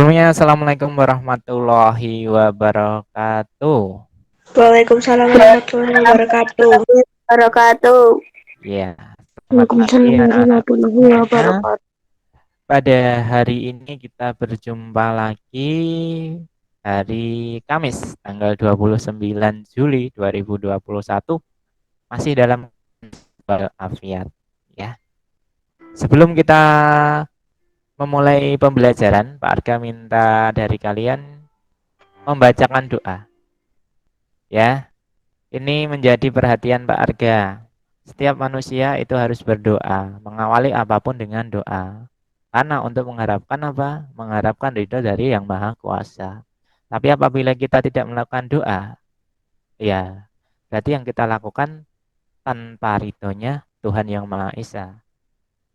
Sebelumnya, Assalamualaikum warahmatullahi wabarakatuh. Waalaikumsalam warahmatullahi wabarakatuh. Wabarakatuh. Ya, selamat pagi Waalaikumsalam anak-anak warahmatullahi semuanya. wabarakatuh. Pada hari ini kita berjumpa lagi hari Kamis, tanggal 29 Juli 2021, masih dalam walafiat. Ya. Sebelum kita memulai pembelajaran, Pak Arga minta dari kalian membacakan doa. Ya, ini menjadi perhatian Pak Arga. Setiap manusia itu harus berdoa, mengawali apapun dengan doa. Karena untuk mengharapkan apa? Mengharapkan ridho dari Yang Maha Kuasa. Tapi apabila kita tidak melakukan doa, ya berarti yang kita lakukan tanpa ridhonya Tuhan Yang Maha Esa.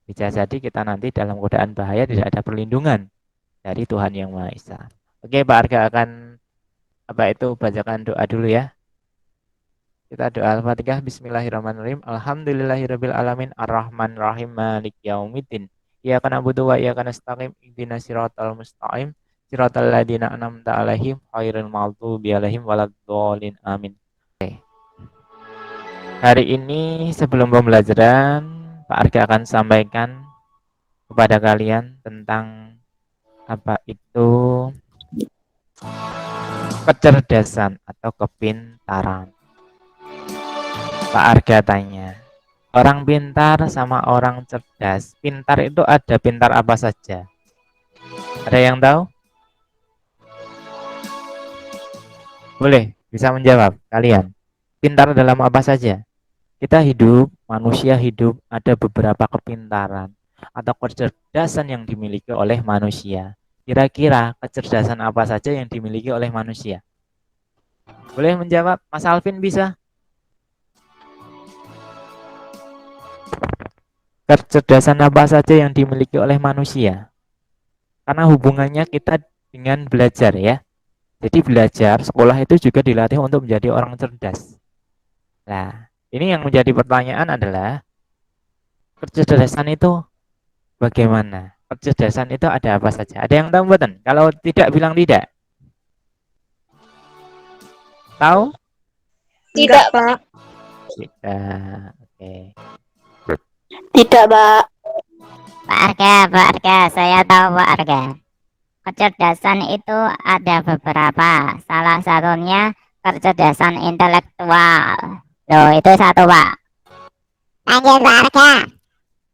Bisa jadi kita nanti dalam keadaan bahaya, tidak ada perlindungan dari Tuhan Yang Maha Esa. Oke, Pak Arga akan bacakan doa dulu ya. Kita doa Al-Fatihah. Bismillahirrahmanirrahim. Alhamdulillahirabbil alamin arrahmanirrahim maliki yaumiddin. Iyyaka na'budu wa iyyaka nasta'in ihdinas siratal mustaqim siratal ladzina an'amta 'alaihim ghairil maghdubi 'alaihim waladdallin amin. Oke. Hari ini sebelum pembelajaran, Pak Arga akan sampaikan kepada kalian tentang apa itu kecerdasan atau kepintaran. Pak Arga tanya, orang pintar sama orang cerdas, pintar itu ada pintar apa saja? Ada yang tahu? Boleh, bisa menjawab kalian. Pintar dalam apa saja? Kita hidup, manusia hidup, ada beberapa kepintaran atau kecerdasan yang dimiliki oleh manusia. Kira-kira kecerdasan apa saja yang dimiliki oleh manusia? Boleh menjawab? Mas Alvin bisa? Kecerdasan apa saja yang dimiliki oleh manusia? Karena hubungannya kita dengan belajar ya. Jadi belajar, sekolah itu juga dilatih untuk menjadi orang cerdas. Nah, ini yang menjadi pertanyaan adalah kecerdasan itu bagaimana? Kecerdasan itu ada apa saja? Ada yang tahu buatan? Kalau tidak bilang tidak. Tahu? Enggak, Pak. Tidak. Oke. Tidak, Pak. Pak Arga, saya tahu Pak Arga. Kecerdasan itu ada beberapa. Salah satunya kecerdasan intelektual. Loh, itu satu, Pak. Lanjut Pak Arga.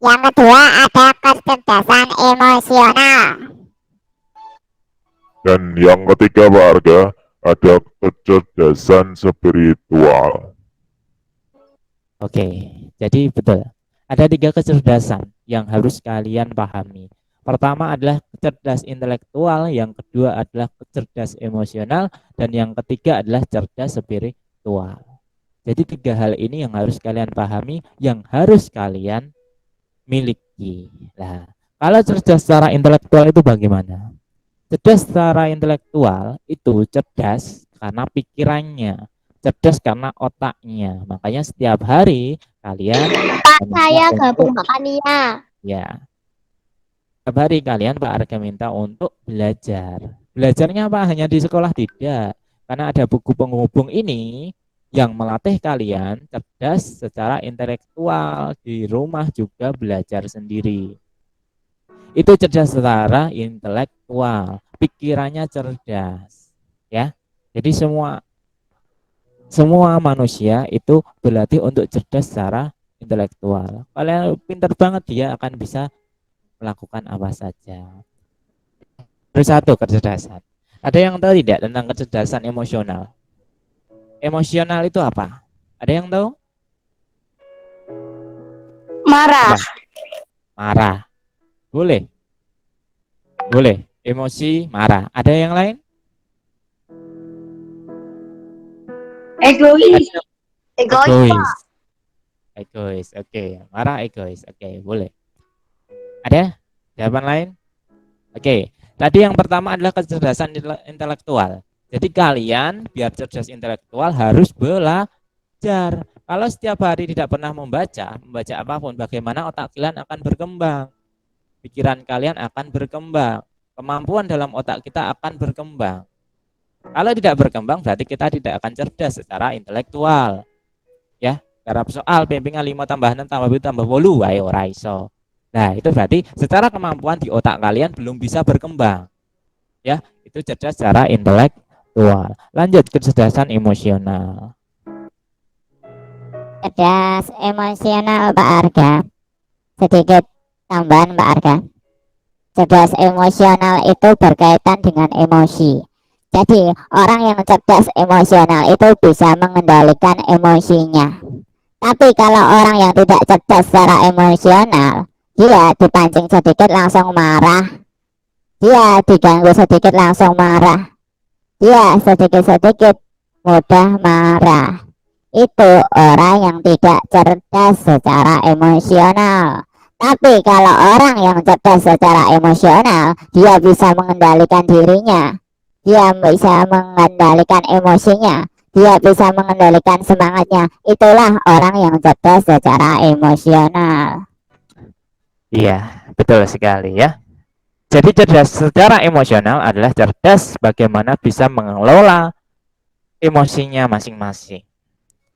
Yang kedua ada kecerdasan emosional. Dan yang ketiga Pak Arga, ada kecerdasan spiritual. Oke, jadi betul. Ada 3 kecerdasan yang harus kalian pahami. Pertama adalah cerdas intelektual, yang kedua adalah cerdas emosional, dan yang ketiga adalah cerdas spiritual. Jadi 3 hal ini yang harus kalian pahami, yang harus kalian miliki. Nah, kalau cerdas secara intelektual itu bagaimana? Cerdas secara intelektual itu cerdas karena pikirannya, cerdas karena otaknya. Makanya setiap hari kalian Pak, saya gabung makannya. ya, setiap hari kalian Pak Arga minta untuk belajar. Belajarnya apa? Hanya di sekolah tidak. Karena ada buku penghubung ini yang melatih kalian cerdas secara intelektual, di rumah juga belajar sendiri. Itu cerdas secara intelektual, pikirannya cerdas, ya. Jadi semua manusia itu berlatih untuk cerdas secara intelektual. Kalau pintar banget, dia akan bisa melakukan apa saja. Terus satu kecerdasan. Ada yang tahu tidak tentang kecerdasan emosional? Emosional itu apa? Ada yang tahu? Marah. Apa? Marah. Boleh. Boleh. Emosi, marah. Ada yang lain? Egois. Egois. Egois. Oke. Marah, egois. Oke, boleh. Ada jawaban lain? Oke. Tadi yang pertama adalah kecerdasan intelektual. Jadi kalian biar cerdas intelektual harus belajar. Kalau setiap hari tidak pernah membaca apapun, bagaimana otak kalian akan berkembang? Pikiran kalian akan berkembang. kemampuan dalam otak kita akan berkembang. Kalau tidak berkembang berarti kita tidak akan cerdas secara intelektual. Ya, cara soal pempengan 5 tambah 6 tambah 7 tambah 8, ayo ora iso. Nah, itu berarti secara kemampuan di otak kalian belum bisa berkembang. Ya, itu cerdas secara intelektual. Lanjut, kecerdasan emosional. Cerdas emosional Pak Arga. Sedikit tambahan Pak Arga. Cerdas emosional itu berkaitan dengan emosi. Jadi orang yang cerdas emosional itu bisa mengendalikan emosinya. Tapi kalau orang yang tidak cerdas secara emosional, dia dipancing sedikit langsung marah. Dia diganggu sedikit langsung marah. Dia sedikit-sedikit mudah marah. Itu orang yang tidak cerdas secara emosional. Tapi kalau orang yang cerdas secara emosional, dia bisa mengendalikan dirinya. Dia bisa mengendalikan emosinya. Dia bisa mengendalikan semangatnya. Itulah orang yang cerdas secara emosional. Iya, betul sekali ya. Jadi cerdas secara emosional adalah cerdas bagaimana bisa mengelola emosinya masing-masing.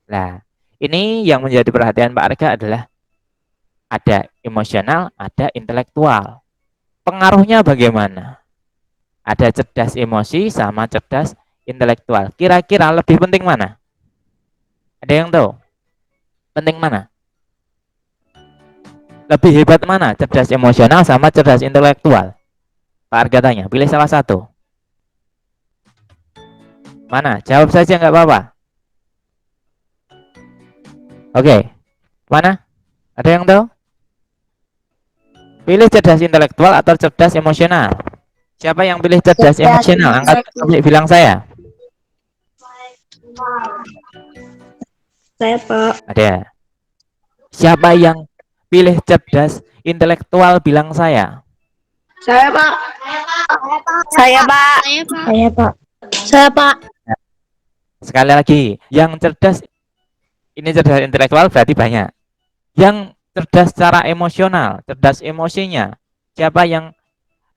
Nah, ini yang menjadi perhatian Pak Arga adalah ada emosional, ada intelektual. Pengaruhnya bagaimana? Ada cerdas emosi sama cerdas intelektual. Kira-kira lebih penting mana? Ada yang tahu? Penting mana? Lebih hebat mana? Cerdas emosional sama cerdas intelektual? Pak Arga tanya, pilih salah satu. Mana? Jawab saja nggak apa-apa. Oke, mana? Ada yang tahu? Pilih cerdas intelektual atau cerdas emosional? Siapa yang pilih cerdas emosional? Angkat bilang saya. Saya, Pak. Ada. Siapa yang pilih cerdas intelektual? Bilang saya. Saya, Pak. Saya, Pak. Saya, Pak. Saya, Pak. Sekali lagi, yang cerdas ini cerdas intelektual berarti banyak. Yang cerdas secara emosional, cerdas emosinya, siapa yang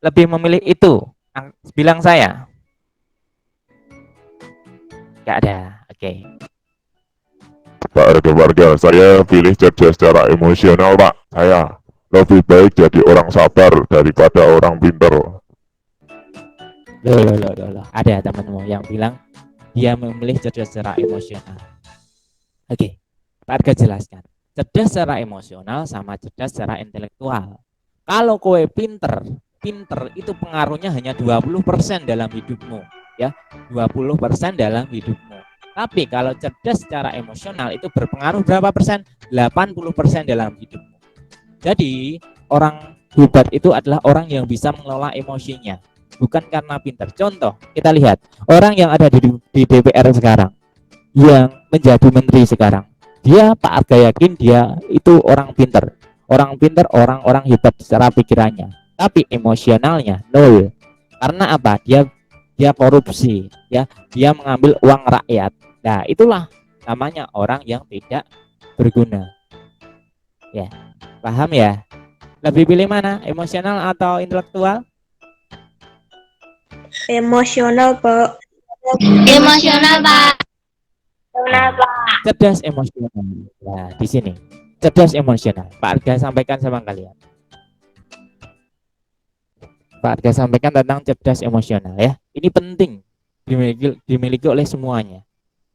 lebih memilih itu? Bilang saya. Gak ada. Oke. Pak Arga, saya pilih cerdas secara emosional, Pak. Saya lebih baik jadi orang sabar daripada orang pinter. Loh. Ada temanmu yang bilang dia memilih cerdas secara emosional. Oke, Pak Arga jelaskan. Cerdas secara emosional sama cerdas secara intelektual. Kalau kowe pinter itu pengaruhnya hanya 20% dalam hidupmu, ya. 20% dalam hidupmu. Tapi kalau cerdas secara emosional itu berpengaruh berapa persen? 80% dalam hidupmu. Jadi, orang hebat itu adalah orang yang bisa mengelola emosinya, bukan karena pintar. Contoh, kita lihat orang yang ada di DPR sekarang, yang menjadi menteri sekarang. Dia Pak Arga yakin dia itu orang pintar, orang hebat secara pikirannya. Tapi emosionalnya nol. Karena apa? Dia korupsi, ya. Dia mengambil uang rakyat. Nah, itulah namanya orang yang tidak berguna. Ya. Paham ya? Lebih pilih mana? Emosional atau intelektual? Emosional, Pak. Emosional, Pak. Cerdas emosional. Nah, di sini cerdas emosional. Pak Arga sampaikan sama kalian. Pak Arga sampaikan tentang cerdas emosional ya. Ini penting dimiliki oleh semuanya.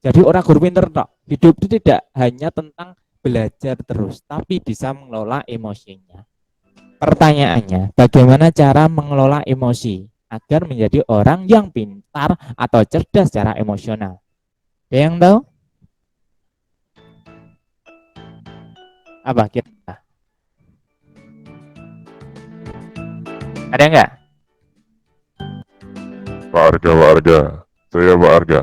Jadi orang guru pinter tok. Hidup itu tidak hanya tentang belajar terus, tapi bisa mengelola emosinya. Pertanyaannya, bagaimana cara mengelola emosi agar menjadi orang yang pintar atau cerdas secara emosional? Ada yang tahu? Apa kita? Ada enggak? Pak Arga, saya Pak Arga.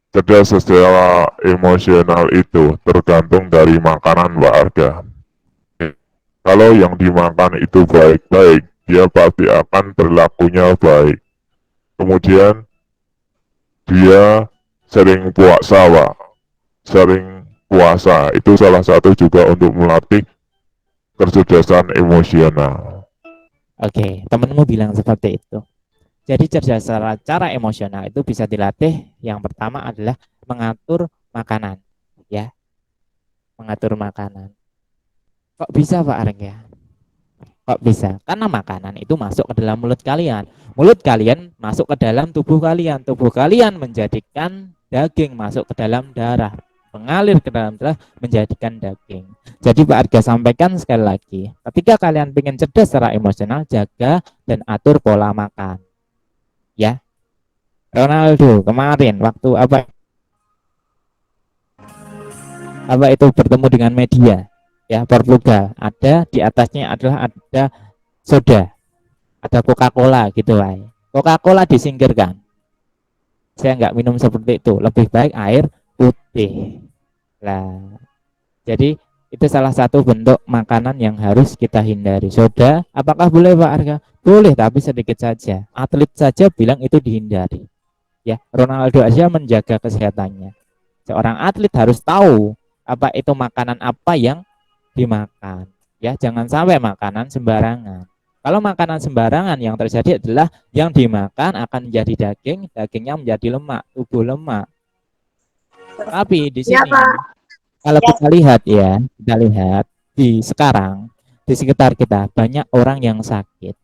Cerdas secara emosional itu tergantung dari makanan, Pak Arga. Kalau yang dimakan itu baik-baik, dia pasti akan berlakunya baik. Kemudian dia sering puasa, Pak. Sering puasa itu salah satu juga untuk melatih kecerdasan emosional. Oke, temenmu bilang seperti itu. Jadi cerdas secara emosional itu bisa dilatih. Yang pertama adalah mengatur makanan, ya, mengatur makanan. Kok bisa Pak Arga? Kok bisa? Karena makanan itu masuk ke dalam mulut kalian. Mulut kalian masuk ke dalam tubuh kalian. Tubuh kalian menjadikan daging masuk ke dalam darah. Mengalir ke dalam darah menjadikan daging. Jadi Pak Arga sampaikan sekali lagi, ketika kalian ingin cerdas secara emosional, jaga dan atur pola makan. Ya, Ronaldo kemarin waktu apa itu bertemu dengan media, ya, Portugal, ada di atasnya adalah ada soda, ada Coca-Cola gitu lah. Coca-Cola disingkirkan, saya nggak minum seperti itu, lebih baik air putih lah. Jadi itu salah satu bentuk makanan yang harus kita hindari. Soda apakah boleh Pak Arga? Boleh, tapi sedikit saja. Atlet saja bilang itu dihindari, ya. Ronaldo aja menjaga kesehatannya. Seorang atlet harus tahu apa itu makanan apa yang dimakan, ya. Jangan sampai makanan sembarangan. Kalau makanan sembarangan, yang terjadi adalah yang dimakan akan menjadi daging, dagingnya menjadi lemak, tubuh lemak. Tapi di sini kalau kita lihat, ya, kita lihat di sekarang di sekitar kita banyak orang yang sakit,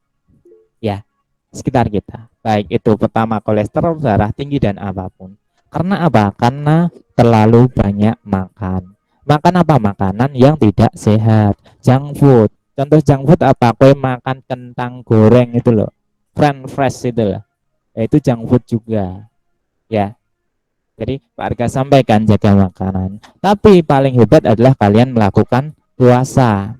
ya, sekitar kita, baik itu pertama kolesterol, darah tinggi dan apapun. Karena apa? Karena terlalu banyak makan. Makan apa? Makanan yang tidak sehat, junk food. Contoh junk food apa? Kue makan kentang goreng itu loh, french fries itu loh, itu junk food juga, ya. Jadi Pak Arga sampaikan jaga makanan. Tapi paling hebat adalah kalian melakukan puasa.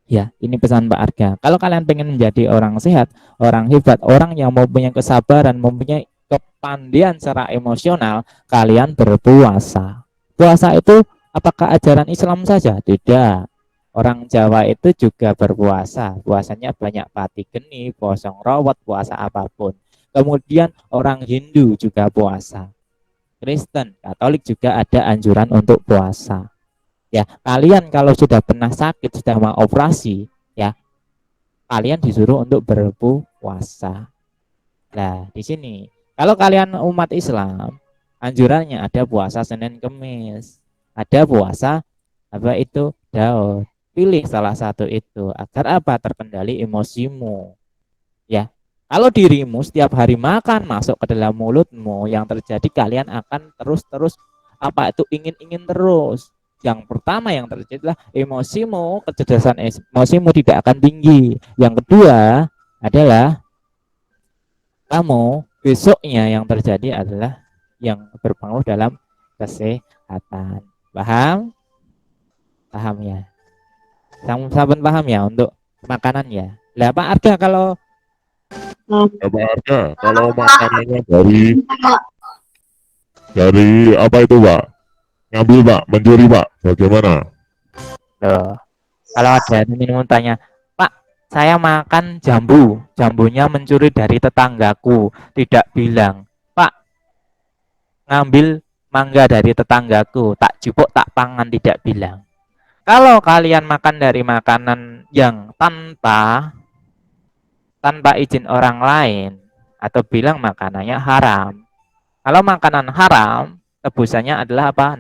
Ya, ini pesan Pak Arga. Kalau kalian pengen menjadi orang sehat, orang hebat, orang yang mempunyai kesabaran, mempunyai kepandaian secara emosional, kalian berpuasa. Puasa itu apakah ajaran Islam saja? Tidak. Orang Jawa itu juga berpuasa. Puasanya banyak pati geni, kosong rawat, puasa apapun. Kemudian orang Hindu juga puasa. Kristen, Katolik juga ada anjuran untuk puasa. Ya, kalian kalau sudah pernah sakit, sudah mau operasi, ya, kalian disuruh untuk berpuasa. Nah, di sini kalau kalian umat Islam, anjurannya ada puasa Senin Kemis, ada puasa apa itu Daud. Pilih salah satu itu agar apa? Terkendali emosimu. Ya. Kalau dirimu setiap hari makan masuk ke dalam mulutmu, yang terjadi kalian akan terus apa itu ingin terus. Yang pertama yang terjadi adalah emosimu, kecerdasan emosimu tidak akan tinggi. Yang kedua adalah kamu besoknya yang terjadi adalah yang berpengaruh dalam kesehatan. Paham? Paham ya? Saben paham ya untuk makanan ya. Lah Pak Arga kalau Ya, Pak Arga, kalau makanannya dari apa itu Pak? Ngambil Pak, mencuri Pak, bagaimana? loh, kalau ada minum tanya, Pak, saya makan jambu, jambunya mencuri dari tetanggaku, tidak bilang, Pak, ngambil mangga dari tetanggaku, tak jupuk tak pangan, tidak bilang. Kalau kalian makan dari makanan yang tanpa izin orang lain atau bilang makanannya haram. Kalau makanan haram, tebusannya adalah apa?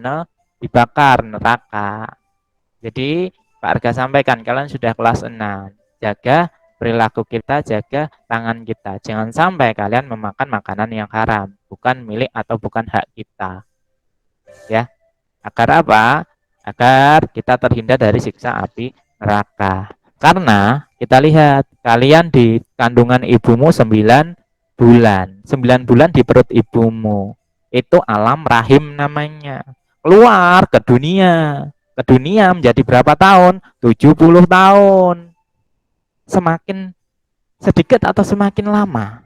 Dibakar neraka. Jadi Pak Arga sampaikan, kalian sudah kelas 6, jaga perilaku kita, jaga tangan kita. Jangan sampai kalian memakan makanan yang haram, bukan milik atau bukan hak kita. Ya. Agar apa? Agar kita terhindar dari siksa api neraka. Karena kita lihat, kalian di kandungan ibumu 9 bulan. 9 bulan di perut ibumu. Itu alam rahim namanya. Keluar ke dunia. Ke dunia menjadi berapa tahun? 70 tahun. Semakin sedikit atau semakin lama?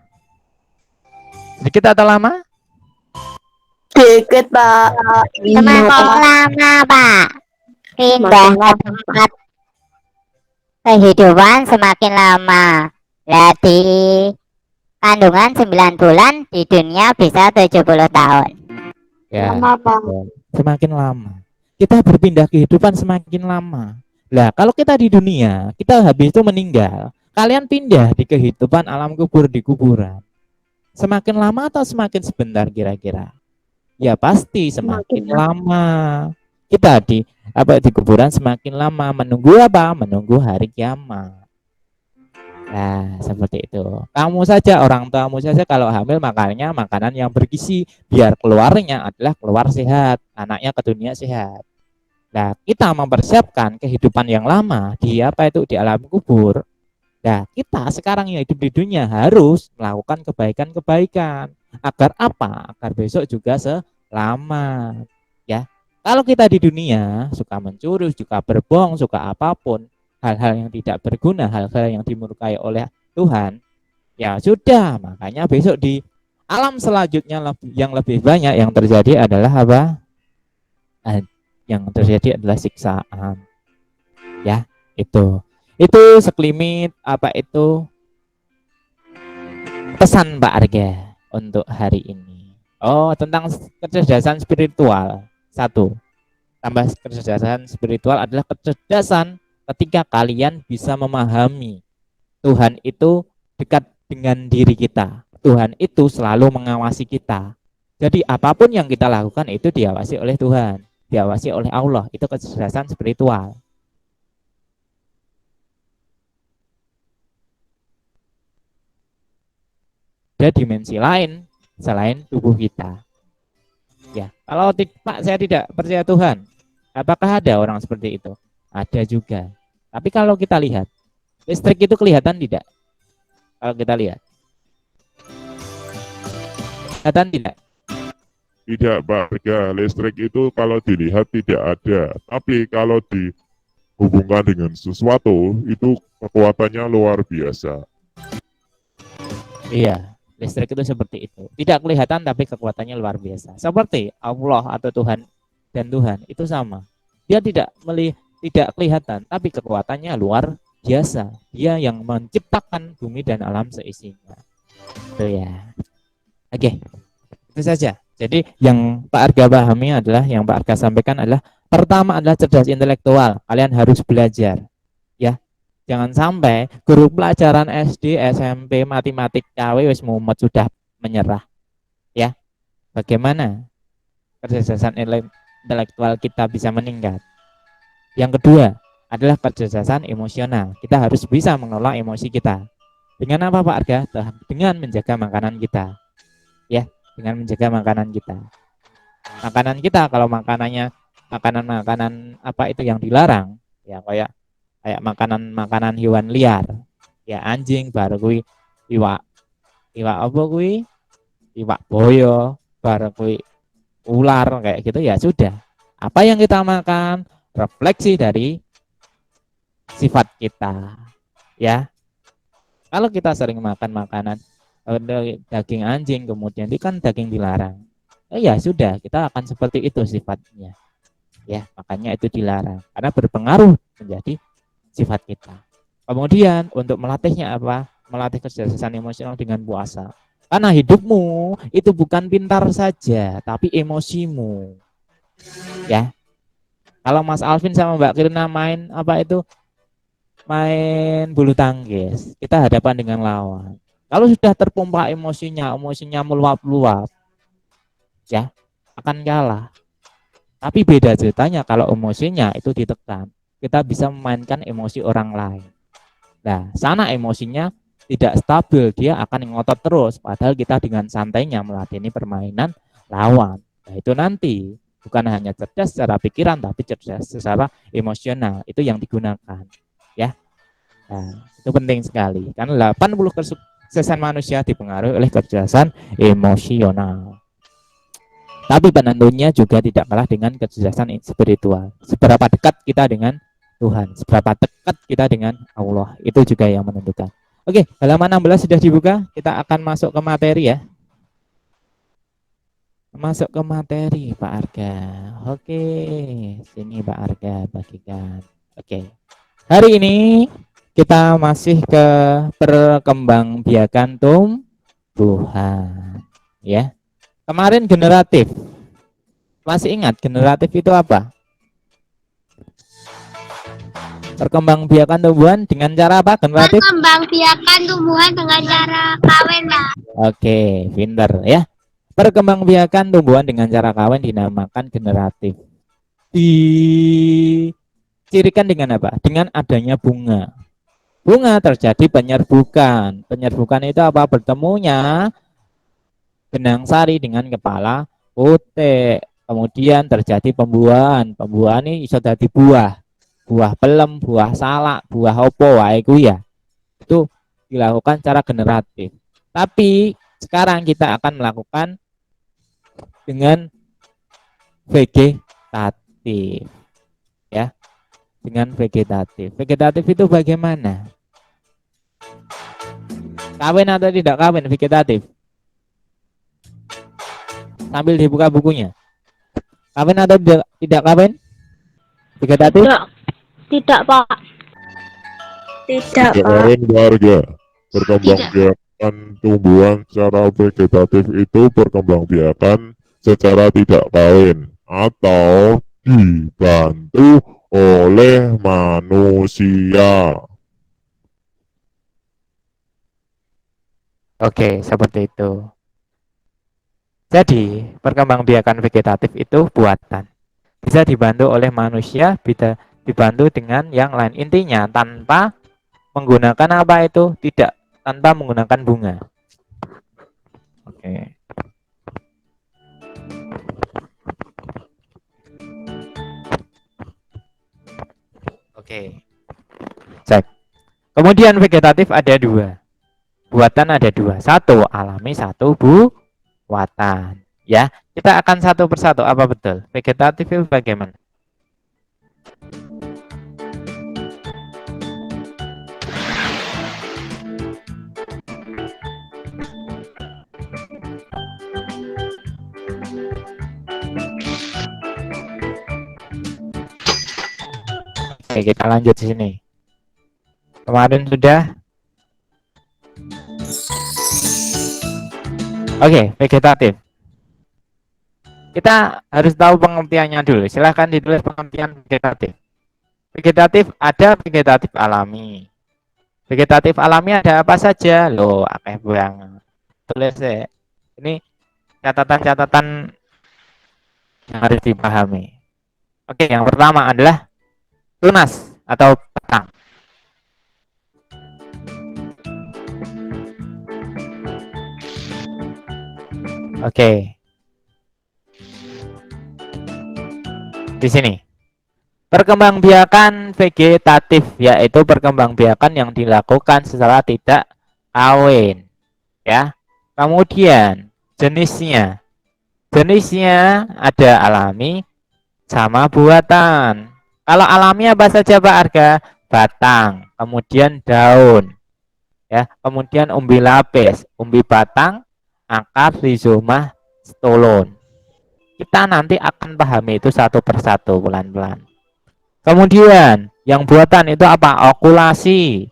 Sedikit atau lama? Sedikit, Pak. Semakin lama, Pak. Pindahnya tempat kehidupan semakin lama. Lah di kandungan 9 bulan, di dunia bisa 70 tahun. Ya, Lama, Pak. semakin lama. Kita berpindah kehidupan semakin lama. Lah, kalau kita di dunia, kita habis itu meninggal. Kalian pindah di kehidupan alam kubur di kuburan. Semakin lama atau semakin sebentar kira-kira? Ya pasti semakin lama. Kita di kuburan semakin lama menunggu apa? Menunggu hari kiamat. Nah, seperti itu. Kamu saja, orang tuamu saja kalau hamil makannya makanan yang bergizi biar keluarnya adalah keluar sehat, anaknya ke dunia sehat. Nah, kita mempersiapkan kehidupan yang lama di di alam kubur. Nah, kita sekarang yang hidup di dunia harus melakukan kebaikan-kebaikan. Agar apa? Agar besok juga selamat. Ya. Kalau kita di dunia suka mencuri, suka berbohong, suka apapun, hal-hal yang tidak berguna, hal-hal yang dimurkai oleh Tuhan, ya sudah, makanya besok di alam selanjutnya yang lebih banyak yang terjadi adalah apa? Yang terjadi adalah siksaan. Ya, itu sekelimit pesan Pak Arga untuk hari ini. Oh, tentang kecerdasan spiritual. 1. Tambah kecerdasan spiritual adalah kecerdasan ketika kalian bisa memahami Tuhan itu dekat dengan diri kita. Tuhan itu selalu mengawasi kita. Jadi apapun yang kita lakukan itu diawasi oleh Tuhan, diawasi oleh Allah. Itu kecerdasan spiritual. Ada dimensi lain selain tubuh kita. Ya, kalau Pak saya tidak percaya Tuhan, apakah ada orang seperti itu? Ada juga. Tapi kalau kita lihat, listrik itu kelihatan tidak? Kalau kita lihat, kelihatan tidak? Tidak, Pak Arga. Listrik itu kalau dilihat tidak ada. Tapi kalau dihubungkan dengan sesuatu, itu kekuatannya luar biasa. Iya, listrik itu seperti itu. Tidak kelihatan tapi kekuatannya luar biasa. Seperti Allah atau Tuhan dan Tuhan itu sama. Dia tidak kelihatan tapi kekuatannya luar biasa. Dia yang menciptakan bumi dan alam seisinya. Itu ya. Oke. Itu saja. Jadi yang Pak Arga pahami adalah, yang Pak Arga sampaikan adalah, pertama adalah cerdas intelektual. Kalian harus belajar. Ya. Jangan sampai guru pelajaran SD, SMP, matematik, KW wis mumet sudah menyerah. Ya. Bagaimana kecerdasan intelektual kita bisa meningkat? Yang kedua adalah kecerdasan emosional. Kita harus bisa mengelola emosi kita. Dengan apa Pak Arga? Dengan menjaga makanan kita. Ya, dengan menjaga makanan kita. Makanan kita kalau makanannya makanan yang dilarang, ya kayak makanan hewan liar. Ya anjing baru kuwi iwak apa kuwi? Iwak boyo, baru kuwi ular kayak gitu ya sudah. Apa yang kita makan refleksi dari sifat kita, ya. Kalau kita sering makan makanan daging anjing, kemudian itu kan daging dilarang, ya sudah, kita akan seperti itu sifatnya, ya. Makanya itu dilarang karena berpengaruh menjadi sifat kita. Kemudian untuk melatihnya apa? Melatih kecerdasan emosional dengan puasa. Karena hidupmu itu bukan pintar saja, tapi emosimu, ya. Kalau Mas Alvin sama Mbak Kirna main main bulu tangkis, kita hadapan dengan lawan. Kalau sudah terpompa emosinya meluap-luap, ya akan kalah. Tapi beda ceritanya kalau emosinya itu ditekan, kita bisa memainkan emosi orang lain. Nah, sana emosinya tidak stabil, dia akan ngotot terus, padahal kita dengan santainya melatih permainan lawan. Nah, itu nanti bukan hanya cerdas secara pikiran, tapi cerdas secara emosional. Itu yang digunakan, ya. Nah, itu penting sekali. Karena 80% kesuksesan manusia dipengaruhi oleh kecerdasan emosional. Tapi penentunya juga tidak kalah dengan kecerdasan spiritual. Seberapa dekat kita dengan Tuhan, seberapa dekat kita dengan Allah, itu juga yang menentukan. Oke, halaman 16 sudah dibuka. Kita akan masuk ke materi ya. Masuk ke materi Pak Arga. Oke, sini Pak Arga bagikan. Oke, hari ini kita masih ke perkembangbiakan tumbuhan, ya. Kemarin generatif, masih ingat generatif itu apa? Perkembangbiakan tumbuhan dengan cara apa? Generatif? Perkembangbiakan tumbuhan dengan cara kawin, Pak. Oke, pinter ya. Perkembangbiakan tumbuhan dengan cara kawin dinamakan generatif. Dicirikan dengan apa? Dengan adanya bunga. Bunga terjadi penyerbukan. Penyerbukan itu apa? Bertemunya benang sari dengan kepala putik. Kemudian terjadi pembuahan. Pembuahan ini bisa jadi buah. Buah pelem, buah salak, buah opo wae kuwi ya. Itu dilakukan secara generatif. Tapi sekarang kita akan melakukan dengan vegetatif. Ya. Dengan vegetatif. Vegetatif itu bagaimana? Kawin atau tidak kawin vegetatif? Sambil dibuka bukunya. Kawin atau tidak kawin? Vegetatif? Tidak, Pak. Tidak, Tidak Pak. kawin warga. Perkembangbiakan tumbuhan secara vegetatif itu perkembangbiakan secara tidak kawin atau dibantu oleh manusia. Oke, seperti itu. Jadi, perkembangbiakan vegetatif itu buatan. Bisa dibantu oleh manusia, bisa dibantu dengan yang lain. Intinya tanpa menggunakan apa itu? Tidak, tanpa menggunakan bunga. Oke. Oke. Cek. Kemudian vegetatif ada dua. Buatan ada dua. Satu alami, satu buatan. Ya, kita akan satu persatu. Apa betul? Vegetatif itu bagaimana? Oke, kita lanjut di sini. Kemarin sudah. Oke, vegetatif. Kita harus tahu pengertiannya dulu. Silahkan ditulis pengertian vegetatif. Vegetatif ada vegetatif alami. Vegetatif alami ada apa saja? Loh, akeh banget. Tulis ya. Ini catatan-catatan yang harus dipahami. Oke, yang pertama adalah tunas atau batang. Oke. Di sini. Perkembangbiakan vegetatif yaitu perkembangbiakan yang dilakukan secara tidak kawin. Ya. Kemudian jenisnya. Jenisnya ada alami sama buatan. Kalau alami apa saja Pak Arga? Batang, kemudian daun. Ya, kemudian umbi lapis, umbi batang, akar, rizoma, stolon. Kita nanti akan pahami itu satu persatu pelan-pelan. Kemudian yang buatan itu apa? Okulasi,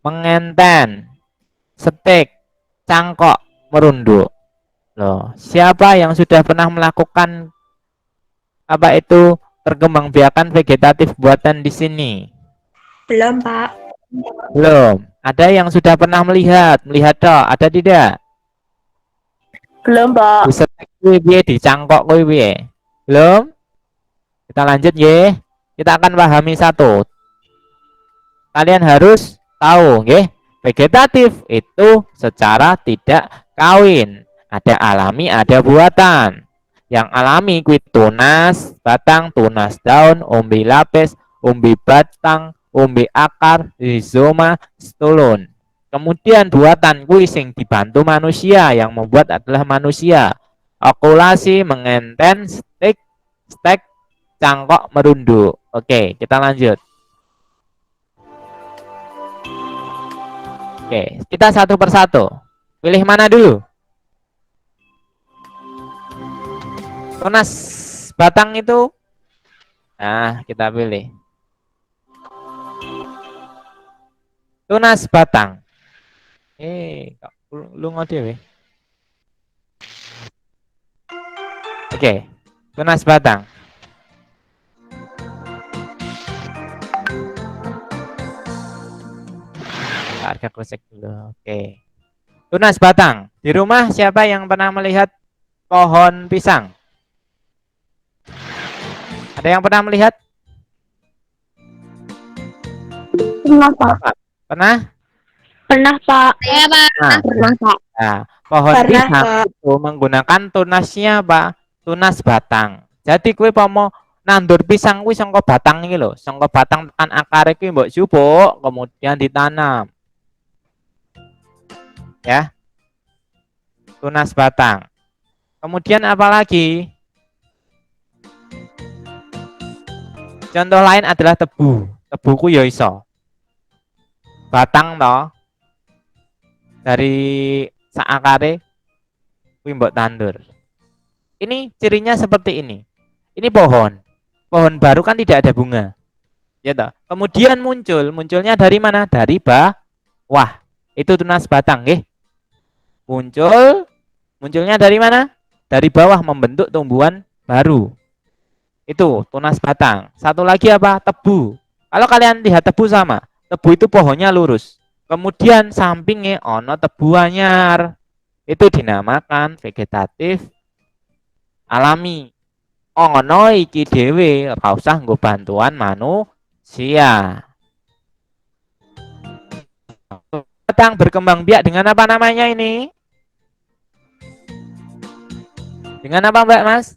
mengenten, stek, cangkok, merunduk. Loh, siapa yang sudah pernah melakukan apa itu perkembangbiakan vegetatif buatan di sini? Belum, Pak. Belum. Ada yang sudah pernah melihat toh, ada tidak? Belum, Pak. Disetek kuwi piye, dicangkok kuwi piye? Belum? Kita lanjut ya. Kita akan pahami satu. Kalian harus tahu nggih, vegetatif itu secara tidak kawin. Ada alami, ada buatan. Yang alami kuwi tunas batang, tunas daun, umbi lapis, umbi batang, umbi akar, rizoma, stolon. Kemudian buatan kuwi sing dibantu manusia, yang membuat adalah manusia. Okulasi, mengenten, stek, cangkok, merunduk. Oke, kita lanjut. Oke, kita satu persatu. Pilih mana dulu? Tunas batang itu. Nah, kita pilih. Tunas batang. Lu ngode. Oke, tunas batang. Pak Arga cek dulu. Oke. Tunas batang. Di rumah siapa yang pernah melihat pohon pisang? Ada yang pernah melihat? Pernah, Pak. Pernah? Pernah, Pak. Saya Pak. Nah, Pernah, Pak. nah, pohon Pernah, pisang Pak. itu menggunakan tunasnya apa? Tunas batang. Jadi kue pomo nandur pisang kuwi sangka batang iki lho, sangka batang tekan akar iki mbok jupuk kemudian ditanam. Ya. Tunas batang. Kemudian apa lagi? Contoh lain adalah tebu. Tebu ku ya iso. Batang toh dari saakare kuwi mbok tandur. Ini cirinya seperti ini. Ini pohon. Pohon baru kan tidak ada bunga. Ya toh. Kemudian munculnya dari mana? Dari bawah. Itu tunas batang, nggih. Munculnya dari mana? Dari bawah membentuk tumbuhan baru. Itu tunas batang. Satu lagi apa? Tebu. Kalau kalian lihat tebu sama, tebu itu pohonnya lurus. Kemudian sampingnya ono tebu anyar. Itu dinamakan vegetatif alami. Ono iki dhewe ora usah nggo bantuan manusia. Batang berkembang biak dengan apa namanya ini? Dengan apa Mbak Mas?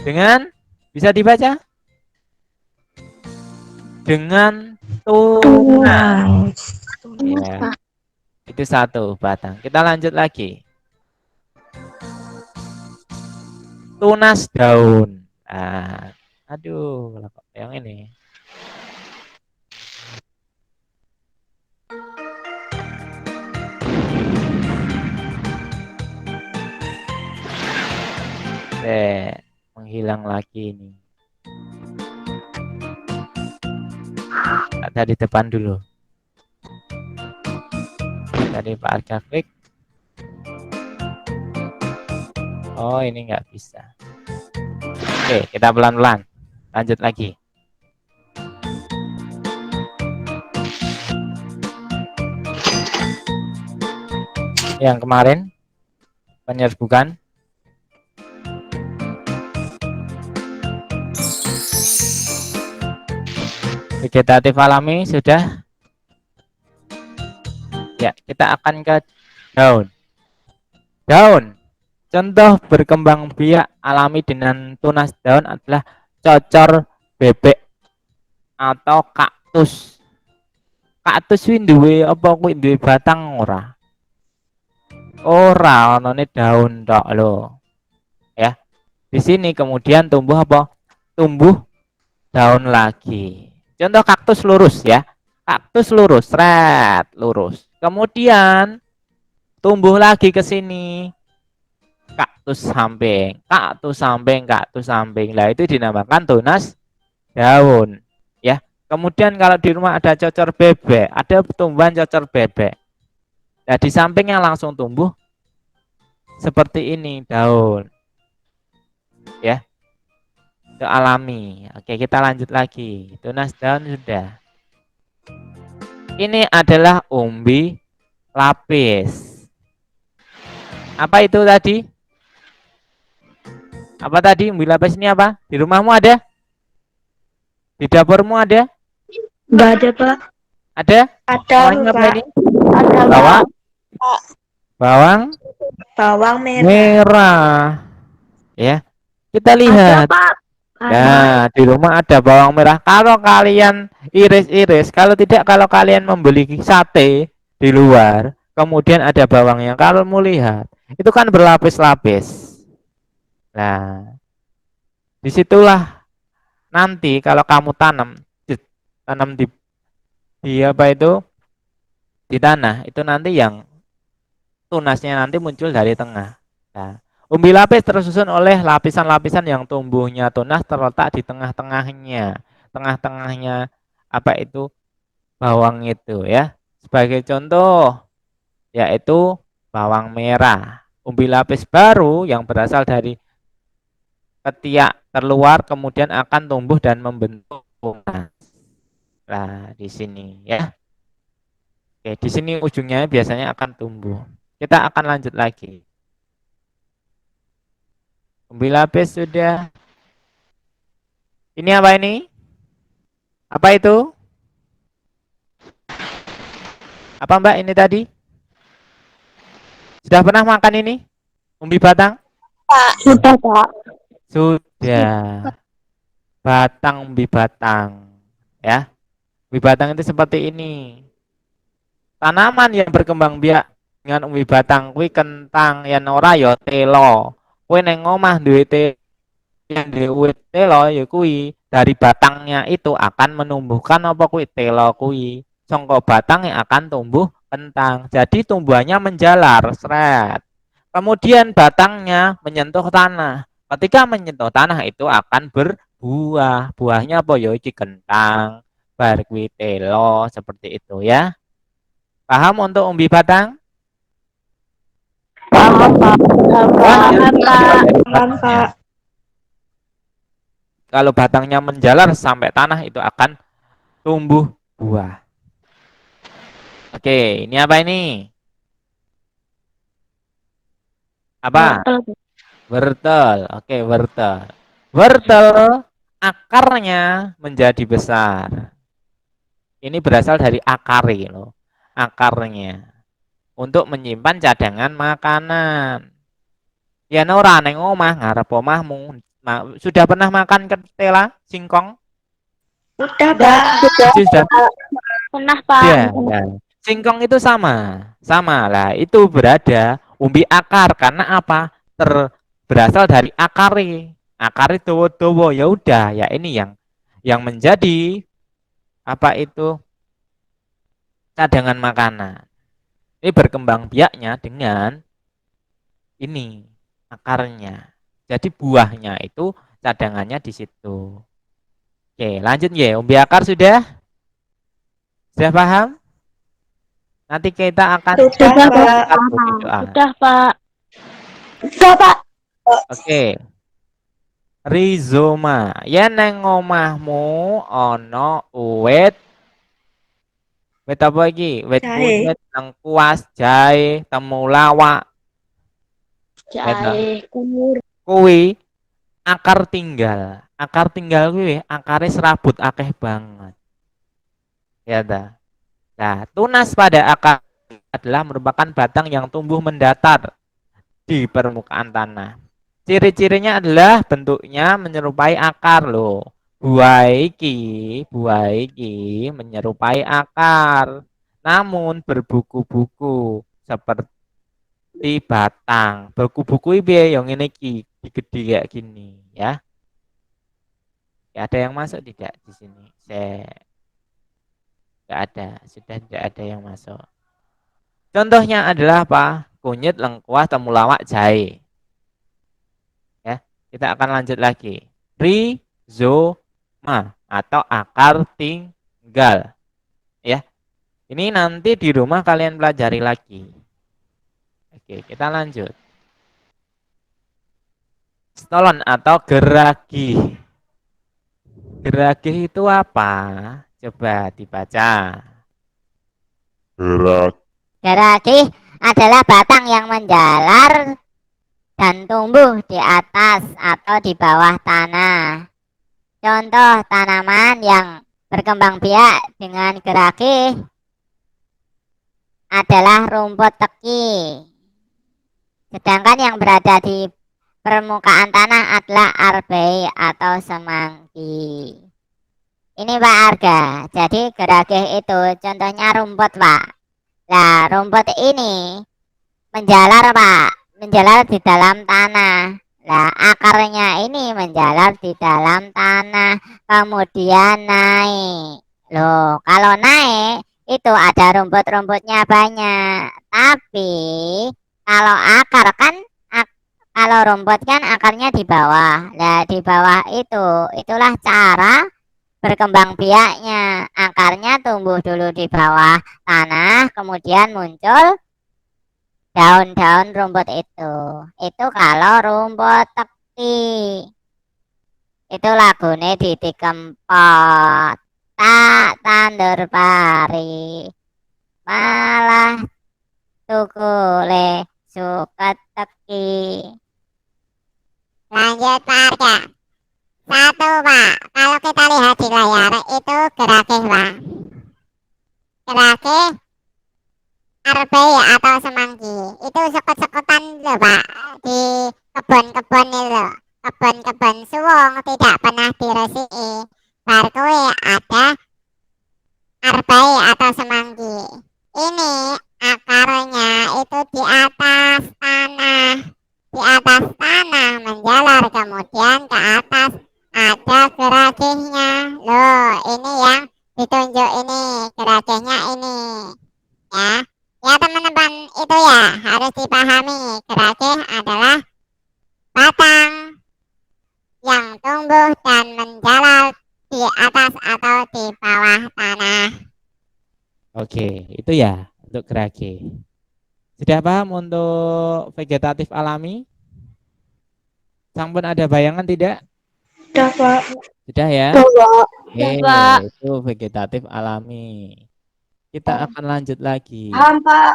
Dengan bisa dibaca? Dengan tunas. Ya. Itu satu batang. Kita lanjut lagi. Tunas daun. Nah, aduh, kok yang ini. Menghilang lagi ini. Dari depan dulu. Dari Pak Arga klik. Oh, ini nggak bisa. Oke, kita pelan-pelan. Lanjut lagi. Yang kemarin penyerbukan. Vegetatif alami sudah. Ya, kita akan ke daun. Daun. Contoh berkembang biak alami dengan tunas daun adalah cocor bebek atau kaktus. Kaktus kuwi duwe apa kuwi duwe batang ora? Ora, onone daun tok lho. Ya. Di sini kemudian tumbuh apa? Tumbuh daun lagi. Contoh kaktus lurus ya. Kaktus lurus, seret, lurus. Kemudian tumbuh lagi ke sini. Kaktus samping, kaktus samping, kaktus samping. Lah itu dinamakan tunas daun, ya. Kemudian kalau di rumah ada cocor bebek, ada tumbuhan cocor bebek. Nah, di sampingnya langsung tumbuh seperti ini daun. Ya. Itu alami. Oke, kita lanjut lagi. Tunas daun sudah. Ini adalah umbi lapis. Apa itu tadi? Apa tadi umbi lapis ini apa? Di rumahmu ada? Di dapurmu ada? Enggak ada, Pak. Ada? Ada, Namanya apa Pak. ini? Ada, Bawang? Pak. Bawang Bawang merah. merah. Ya. Kita Ada, lihat. Pak. Ada. Nah, di rumah ada bawang merah. Kalau kalian iris-iris, kalau tidak kalau kalian membeli sate di luar, kemudian ada bawangnya. Kalau mau lihat, itu kan berlapis-lapis. Nah, disitulah nanti kalau kamu tanam di apa itu di tanah, itu nanti yang tunasnya nanti muncul dari tengah. Nah, umbi lapis tersusun oleh lapisan-lapisan yang tumbuhnya tunas terletak di tengah-tengahnya. Tengah-tengahnya apa itu? Bawang itu ya. Sebagai contoh yaitu bawang merah. Umbi lapis baru yang berasal dari ketiak terluar kemudian akan tumbuh dan membentuk tunas. Nah, di sini ya. Oke, di sini ujungnya biasanya akan tumbuh. Kita akan lanjut lagi. Umbi lapis sudah. Ini apa ini? Apa itu? Apa Mbak ini tadi? Sudah pernah makan ini? Umbi batang? Sudah, Pak. Sudah. Batang umbi batang. Ya. Umbi batang itu seperti ini. Tanaman yang berkembang biak dengan umbi batang kuwi kentang yen ora ya telo. Kowe neng omah duwe telo ya kuwi dari batangnya itu akan menumbuhkan apa kuwi telo kuwi. Sangka batangnya akan tumbuh kentang. Jadi tumbuhannya menjalar, seret. Kemudian batangnya menyentuh tanah. Ketika menyentuh tanah itu akan berbuah. Buahnya apa ya iki kentang, bar kuwi telo seperti itu ya. Paham untuk umbi batang? Paham, Pak. Paham, Pak. Paham, Pak. Kalau batangnya menjalar sampai tanah itu akan tumbuh buah. Oke, ini apa ini? Apa? Wortel. Oke, wortel. Wortel akarnya menjadi besar. Ini berasal dari akari loh. Akarnya. Untuk menyimpan cadangan makanan. Ya ora neng omah ngarep omahmu. Sudah pernah makan ketela, singkong? Sudah, Pak. Sudah. Pernah, Pak. Ya, ya. Singkong itu sama lah. Itu berada umbi akar karena apa? Berasal dari akari. Akari dowo-dowo. Ya udah, ya ini yang menjadi apa itu cadangan makanan. Ini berkembang biaknya dengan ini akarnya. Jadi buahnya itu cadangannya di situ. Oke, lanjut ya. Umbi akar sudah? Sudah paham? Nanti kita akan Sudah, Pak. Sudah, Pak. Sudah, Pak. Oke. Rizoma. Ya neng omahmu ono uwit. Wit apa iki? Wit Jahe. kunyit, lengkuas, jahe, temulawak. Jahe, kumur. Kuwi akar tinggal. Akar tinggal kuwi akare serabut akeh banget. Ya ta. Nah, tunas pada akar adalah merupakan batang yang tumbuh mendatar di permukaan tanah. Ciri-cirinya adalah bentuknya menyerupai akar loh. Buah iki menyerupai akar, namun berbuku-buku seperti batang. Buku-buku ini yang ini gede kayak gini ya. Ada yang masuk tidak di sini? Tidak ada, sudah tidak ada yang masuk. Contohnya adalah apa? Kunyit, lengkuas, temulawak, jahe. Ya, kita akan lanjut lagi. Rizoma atau akar tinggal. Ya, ini nanti di rumah kalian pelajari lagi. Oke, kita lanjut. Stolon atau geragi. Geragi itu apa? Coba dibaca. Gerak. Geragi adalah batang yang menjalar dan tumbuh di atas atau di bawah tanah. Contoh tanaman yang berkembang biak dengan geragi adalah rumput teki. Sedangkan yang berada di permukaan tanah adalah arbei atau semanggi. Ini Pak Arga. Jadi geragi itu contohnya rumput Pak. Nah rumput ini menjalar Pak. Menjalar di dalam tanah. Nah akarnya ini menjalar di dalam tanah. Kemudian naik. Loh kalau naik itu ada rumput-rumputnya banyak. Tapi kalau akar kan kalau rumput kan akarnya di bawah. Nah di bawah itulah cara berkembang biaknya. Akarnya tumbuh dulu di bawah tanah, kemudian muncul daun-daun rumput itu. Itu kalau rumput teki. Itu lagune Didi Kempot. tak tandur pari, malah tukule suket teki. Lanjut Pak Arga. 1 Pak, kalau kita lihat di layar itu gerakih Pak. Gerakih arbei atau semanggi itu sekut-sekutan loh Pak, di kebun-kebun itu loh. Kebun-kebun suwung tidak pernah diresiki. Barkui ada arbei atau semanggi. Ini akarnya itu di atas tanah. Di atas tanah menjalar, kemudian ke atas ada gerakihnya. Loh, ini yang ditunjuk ini, gerakihnya ini. Ya. Ya teman-teman, itu ya harus dipahami. Gerakih adalah batang yang tumbuh dan menjalar di atas atau di bawah tanah. Oke, itu ya untuk gerakih. Sudah paham untuk vegetatif alami? Sampun ada bayangan tidak? Sudah, Pak. Sudah ya? Pak. Oke, Pak. itu vegetatif alami. Kita akan lanjut lagi. Paham, Pak.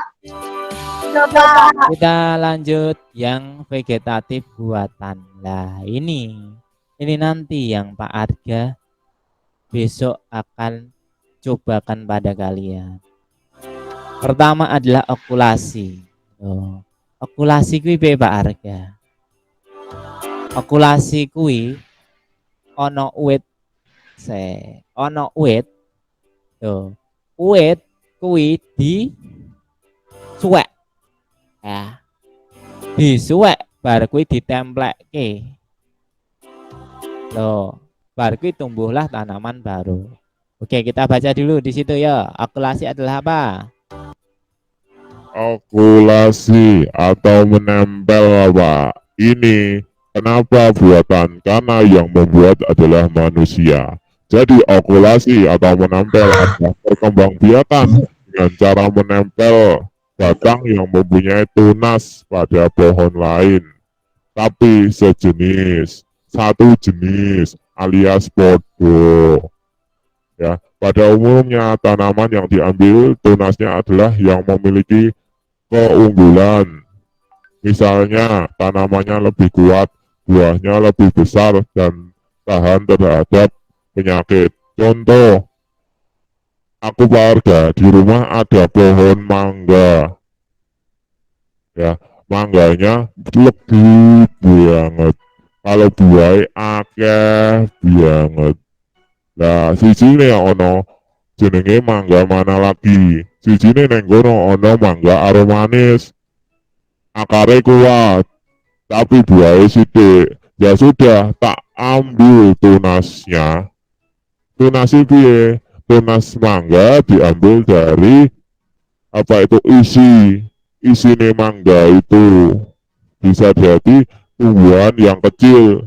Sudah, Pak. Kita lanjut yang vegetatif buatan. Nah, ini nanti yang Pak Arga besok akan cobakan pada kalian. Pertama adalah okulasi. Oh, okulasi kuwi piye Pak Arga? Okulasi kuwi ono uwit ono uwit. Tuh, uwit kuwi di suwek. Ya. Disuwek bar kuwi ditemplekke. Loh, bar kuwi tumbuhlah tanaman baru. Oke, kita baca dulu di situ ya. Okulasi adalah apa? Okulasi atau menempel Pak. Ini kenapa buatan? Karena yang membuat adalah manusia. Jadi okulasi atau menempel adalah perkembangbiakan dengan cara menempel batang yang mempunyai tunas pada pohon lain, tapi sejenis, satu jenis alias podo. Ya, pada umumnya tanaman yang diambil tunasnya adalah yang memiliki keunggulan. Misalnya tanamannya lebih kuat, buahnya lebih besar dan tahan terhadap penyakit. Contoh, aku Pak Arga, di rumah ada pohon mangga. Ya, mangganya lebih banget. Kalau buahnya akeh banget. Nah, sijine ono jenenge mangga mana lagi. Sijine ning kono ono mangga aromanis. Akare kuat, tapi buahnya sithik. Ya sudah, tak ambil tunasnya. Tunasnya piye? Tunas mangga diambil dari apa itu isi mangga itu bisa jadi tumbuhan yang kecil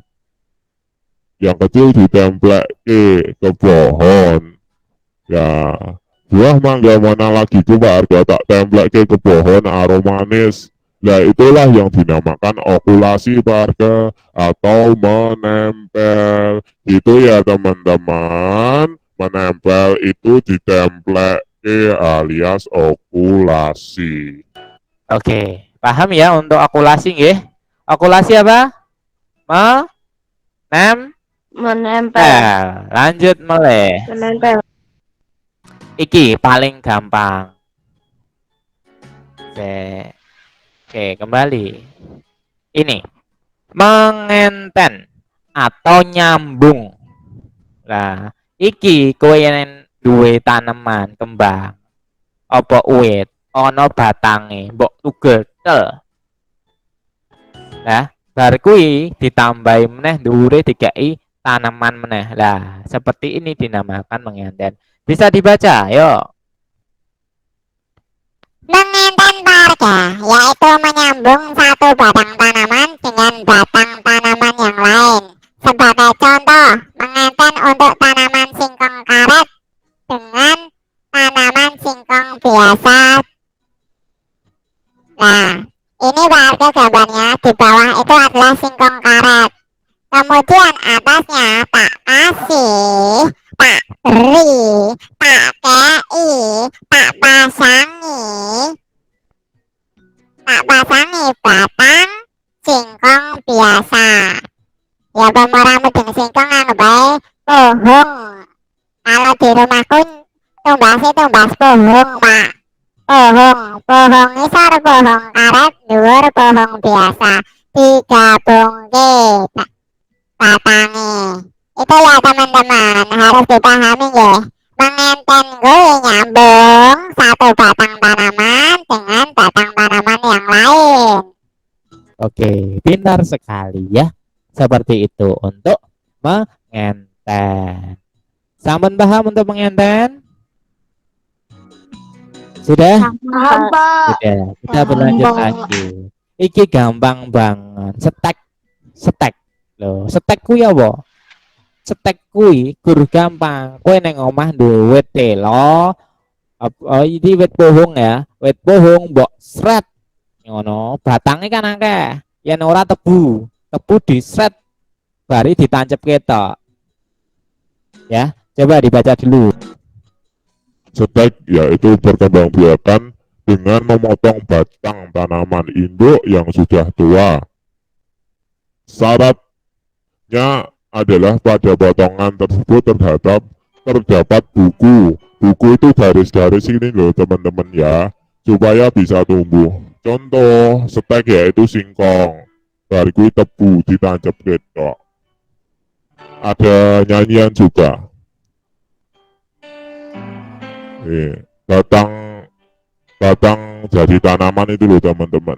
ditempleke ke pohon. Ya, buah mangga mana lagi coba Arga tak templeke ke pohon aromanis. Nah, itulah yang dinamakan okulasi Pak Arga atau menempel. Itu ya teman-teman, menempel itu ditempleke alias okulasi. Oke, paham ya untuk okulasi nggih? Okulasi apa? Menempel. Lanjut meleh. Menempel. Iki paling gampang. Oke, kembali. Ini mengenten atau nyambung. Nah, iki kowe yen duwe tanaman kembang apa uwit ana batange mbok tugetel. Nah, bar kuwi ditambahi meneh dhuwure dikai tanaman meneh. Lah, seperti ini dinamakan mengenten. Bisa dibaca, yuk. Mengenten Pak Arga, yaitu menyambung satu batang tanaman dengan batang tanaman yang lain. Sebagai contoh, mengenten untuk tanaman singkong karet dengan tanaman singkong biasa. Nah, ini Pak Arga gambarnya, di bawah itu adalah singkong karet. Kemudian atasnya tak kasih, tak beri, tak kei, tak pasangi batang singkong biasa. Ya pemora mudeng singkong anu bae pohong. Kalau di rumahku tumbas pohong, Pak. Pohong isor, pohong karet, dhuwur, pohong biasa. Digabungke batange. Itu ya teman-teman, harus dipahami ya. Mengenten gue nyambung satu batang tanaman dengan batang tanaman yang lain. Oke, pintar sekali ya. Seperti itu untuk mengenten. Sampun paham untuk mengenten? Sudah? Paham, Pak. Sudah. Kita berlanjut lagi. Iki gampang banget. Setek. Loh, setek kuwi apa? Setek kuwi guru gampang. Kowe neng omah duwe wit telo. Ini wit pohong ya. Wit pohong mbok sret. Ngono, batangnya kan akeh. Yen ora tebu di sret bari ditancep ketok. Ya, coba dibaca dulu. Setek yaitu perkembangbiakan dengan memotong batang tanaman induk yang sudah tua. Syaratnya adalah pada potongan tersebut terdapat buku. Buku itu garis-garis ini loh teman-teman ya, supaya bisa tumbuh. Contoh setek yaitu singkong, bariku tebu ditancap ketok. Ada nyanyian juga. Batang jadi tanaman itu loh teman-teman.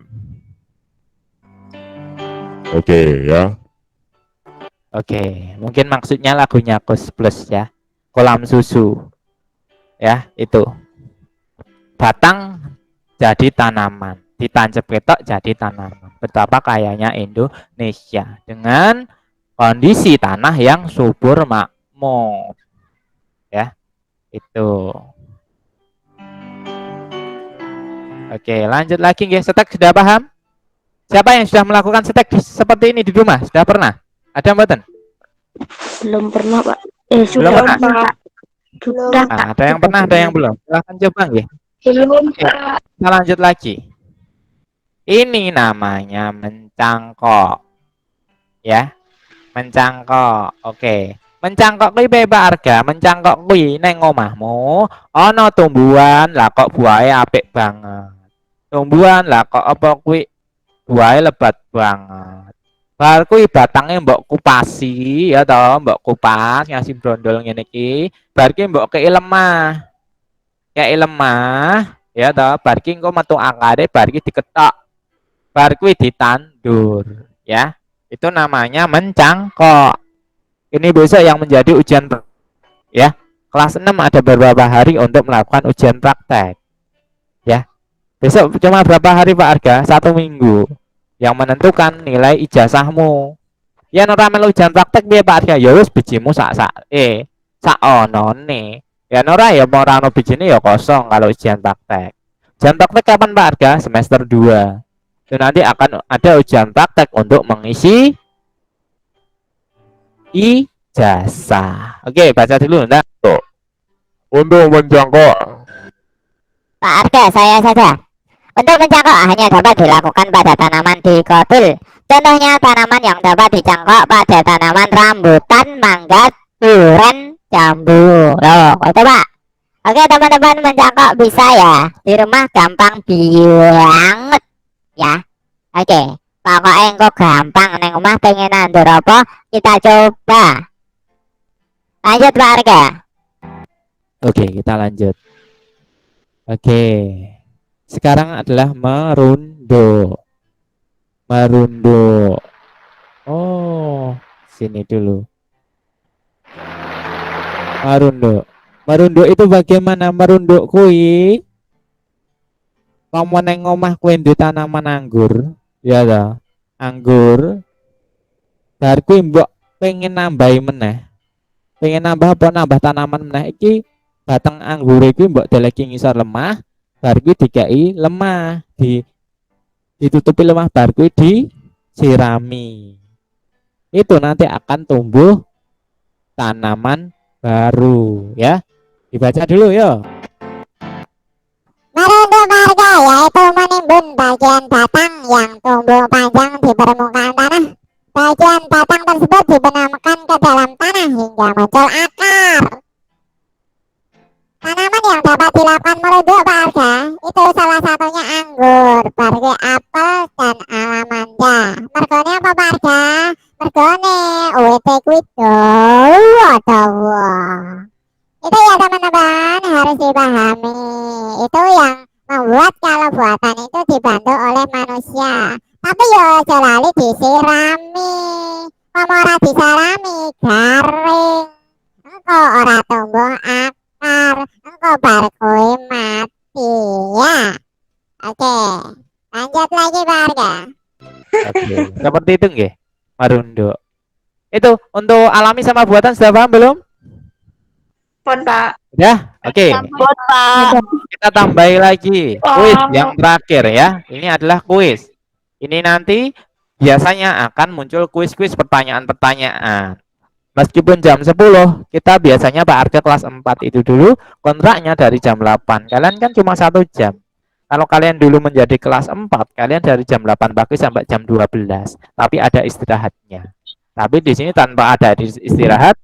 Oke ya. Oke, mungkin maksudnya lagunya Kus Plus ya. Kolam susu. Ya, itu. Batang jadi tanaman, ditancap ketok jadi tanaman. Betapa kayanya Indonesia dengan kondisi tanah yang subur makmur. Ya, itu. Oke, lanjut lagi guys. Setek sudah paham? Siapa yang sudah melakukan setek seperti ini di rumah? Sudah pernah? Ada mboten? Belum pernah, Pak. Belum Sudah pernah? Pak. Sudah, Nah, ada yang pernah, ada yang belum. Silahkan coba ya. Belum, Oke, Pak. kita lanjut lagi. Ini namanya mencangkok. Ya. Mencangkok. Oke. Mencangkok kuwi piye Pak Arga? Mencangkok kuwi neng omahmu ana tumbuhan lah kok buahe apik banget. Tumbuhan lah kok apa kuwi buahe lebat banget. Bar kuwi batange mbok kupasi ya toh, mbok kupas ngasih brondol ngene iki. Bar ki mbok kei lemah. Kei lemah ya toh, bar ki engko metu akare bar ki diketok. Bar kuwi ditandur ya. Itu namanya mencangkok. Ini besok yang menjadi ujian ya. Kelas 6 ada beberapa hari untuk melakukan ujian praktek. Ya. Besok cuma berapa hari Pak Arga? 1 minggu. Yang menentukan nilai ijazahmu. Ya ora melu ujian praktek piye Pak Arga? Ya wis bijimu sak onone. Ya ora ya ora ono bijine ya kosong kalau ujian praktek. Ujian praktek kapan Pak Arga? Semester 2. Itu nanti akan ada ujian praktek untuk mengisi ijazah. Oke, baca dulu enggak? Untuk mencangkok, Pak Arga, saya saja. Untuk mencangkok hanya dapat dilakukan pada tanaman di kotul. Contohnya tanaman yang dapat dicangkok pada tanaman rambutan, mangga, duren, jambu. Loh, itu Pak. Oke teman-teman, mencangkok bisa ya. Di rumah gampang banget ya. Oke, pokoknya kok gampang neng rumah pengen nandur apa, kita coba. Lanjut Pak Arga. Oke, kita lanjut. Oke. Sekarang adalah merundo. Merundo. Oh, sini dulu. Merundo. Merundo itu bagaimana? Merundo kui kamu neng omah kue di tanaman anggur, ya toh. Anggur. Bar kui mbok pengen nambahi meneh. Pengen nambah apa, nambah tanaman meneh iki batang anggur iki mbok deleki ngisor lemah, bar kuwi dikai lemah, ditutupi lemah, bar kuwi disirami. itu nanti akan tumbuh tanaman baru ya. Dibaca dulu yo. Merunduk marga yaitu menimbun bagian batang yang tumbuh panjang di permukaan tanah. Bagian batang tersebut dibenamkan ke dalam tanah hingga muncul akar. Tanaman yang dapat dilakukan merunduk Pak Arga itu salah satunya anggur, barge apel, dan alamanda. Mergone apa Pak Arga? Mergone UWT kuido. Itu ya teman-teman harus dipahami. Itu yang membuat kalau buatan itu dibantu oleh manusia. Tapi yo aja lali disirami. Ora disirami garing. Engko ora tumbuh akar. Engko bar kowe mati ya. Oke. Lanjut lagi Pak Arga. Oke, seperti itu nggih. Marunduk. Itu untuk alami sama buatan sudah paham belum? Pon, Pak. Ya, oke. Pon, Pak. Kita tambahi lagi kuis yang terakhir ya. Ini adalah kuis. Ini nanti biasanya akan muncul kuis-kuis pertanyaan-pertanyaan. Meskipun jam 10, kita biasanya Pak Arga kelas 4 itu dulu kontraknya dari jam 8. Kalian kan cuma 1 jam. Kalau kalian dulu menjadi kelas 4, kalian dari jam 8 pagi sampai jam 12. Tapi ada istirahatnya. Tapi di sini tanpa ada istirahat,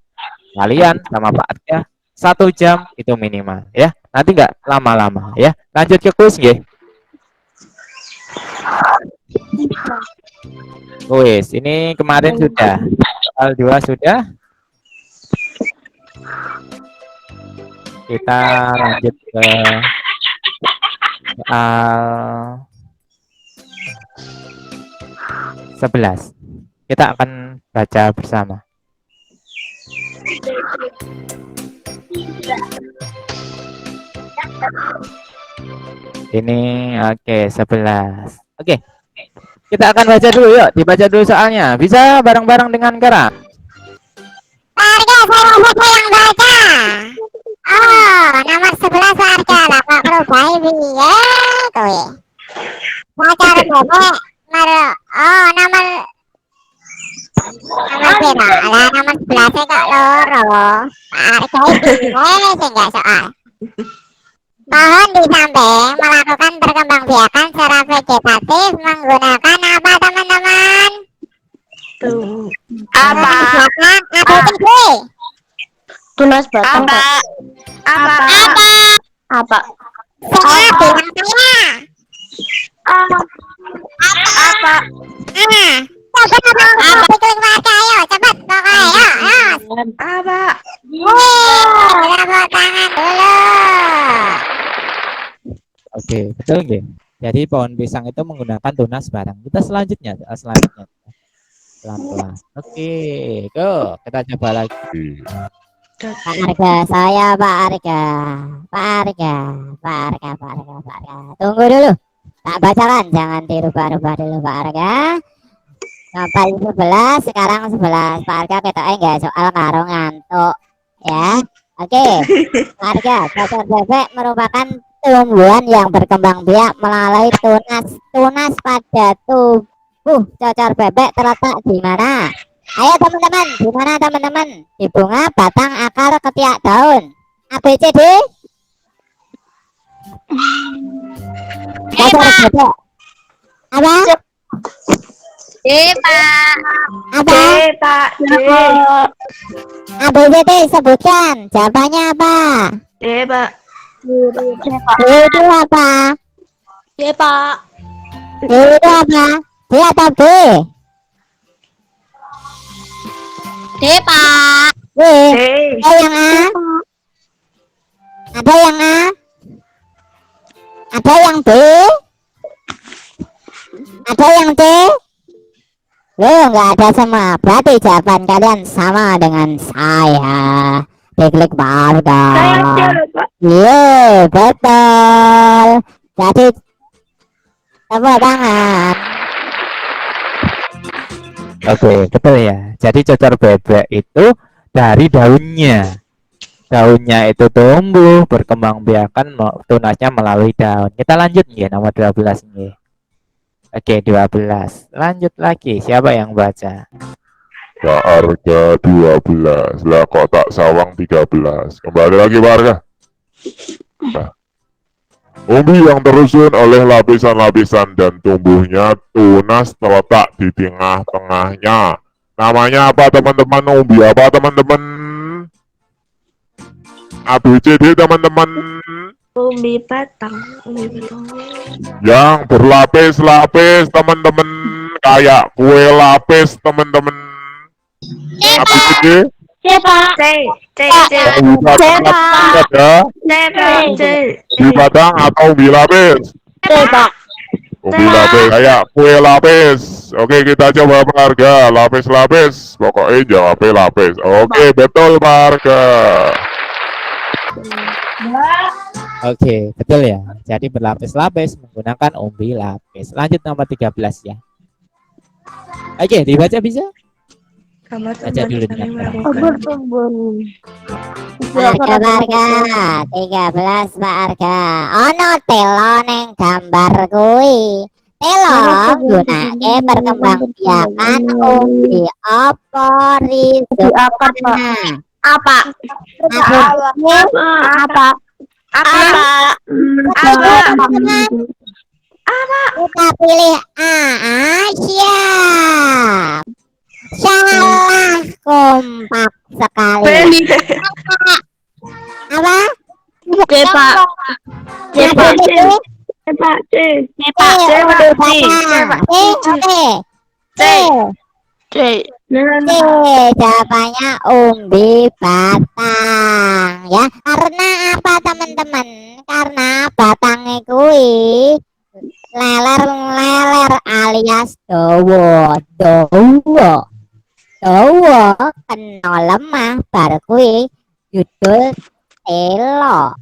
kalian sama Pak Arga 1 jam itu minimal ya. Nanti nggak lama-lama ya. Lanjut ke kuis nggih. Kuis ini kemarin sudah. Soal 2 sudah. Kita lanjut ke soal 11. Kita akan baca bersama. Ini oke 11. Oke. Kita akan baca dulu yuk, dibaca dulu soalnya. Bisa bareng-bareng dengan Kara. Warga saya yang baca. Oh, nomor 11 warga Bapak Kru Baby ya, kowe. Baca bebek oh nomor berapa? Lah nomor 11 kok loro. Pak Baby sing enggak soal. Pohon di samping melakukan perkembangbiakan secara vegetatif menggunakan apa teman-teman? Apa? Tunas batang, Pak. Apa? Apa? Saya bilang saya. Apa? Coba klik warga ayo, cepat pokoknya ayo. Apa? Tepuk tangan dulu. Oke, betul nggih. Jadi pohon pisang itu menggunakan tunas barang. Kita selanjutnya, pelan-pelan. Oke, go. Kita coba lagi. Pak Arga, saya Pak Arga. Tunggu dulu. Tak bacakan, jangan dirubah-rubah dulu Pak Arga. Nomor 11, sekarang 11. Pak Arga ketoknya enggak soal karo ngantuk. Ya. Oke. Pak Arga, cocor bebek merupakan tumbuhan yang berkembang biak melalui tunas pada tubuh cocor bebek terletak di mana? Ayo teman-teman, di mana teman-teman? Di bunga, batang, akar, ketiak daun. A, B, C, D. Cocor bebek. Apa? D, Pak. Apa? Pak. A, B, C, D, sebutkan. Jawabannya apa? Pak. D itu apa? Pak. D itu apa? D atau B? D, Pak. B. Ada yang A? Ada yang A? Ada yang B? Ada yang C? Loh, nggak ada semua. Berarti jawaban kalian sama dengan saya. Diklik warga. Iya, betul. Jadi tepuk tangan. Oke, betul ya. Jadi cocor bebek itu dari daunnya. Daunnya itu tumbuh, berkembang biakan tunasnya melalui daun. Kita lanjut ya, nomor 12 nih. Oke, 12. Lanjut lagi. Siapa yang baca? Pak Arga 12. Lah kotak sawang 13. Kembali lagi Pak Arga. Nah, umbi yang tersusun oleh lapisan-lapisan dan tumbuhnya tunas terletak di tengah-tengahnya. Namanya apa teman-teman? Umbi apa teman-teman? ABCD teman-teman. Umbi batang. Yang berlapis-lapis teman-teman, kayak kue lapis teman-teman. ABCD. C, Pak. C. Umbi batang lapis ada C. di batang atau umbi lapis? C, Pak. Umbi lapis kayak kue lapis. Oke, kita coba Pak Arga. Lapis-lapis. Pokoknya jawabnya lapis. Oke, betul Pak Arga. Oke, betul ya. Jadi berlapis-lapis menggunakan umbi lapis. Lanjut nomor 13 ya. Oke, dibaca bisa? Baca dulu dengan terang. Warga 13 Pak Arga. Ono telo ning gambar kuwi. Telo gunake perkembangbiakan umbi apa rizoma. Apa? Apa? Kita pilih A. Siap. Salah kompak sekali. Apa? C, Pak. C, Pak. C. Jawabannya umbi batang ya. Karena apa teman-teman? Karena batangnya kuwi leler alias dawa kena lemah bar kuwi judul telo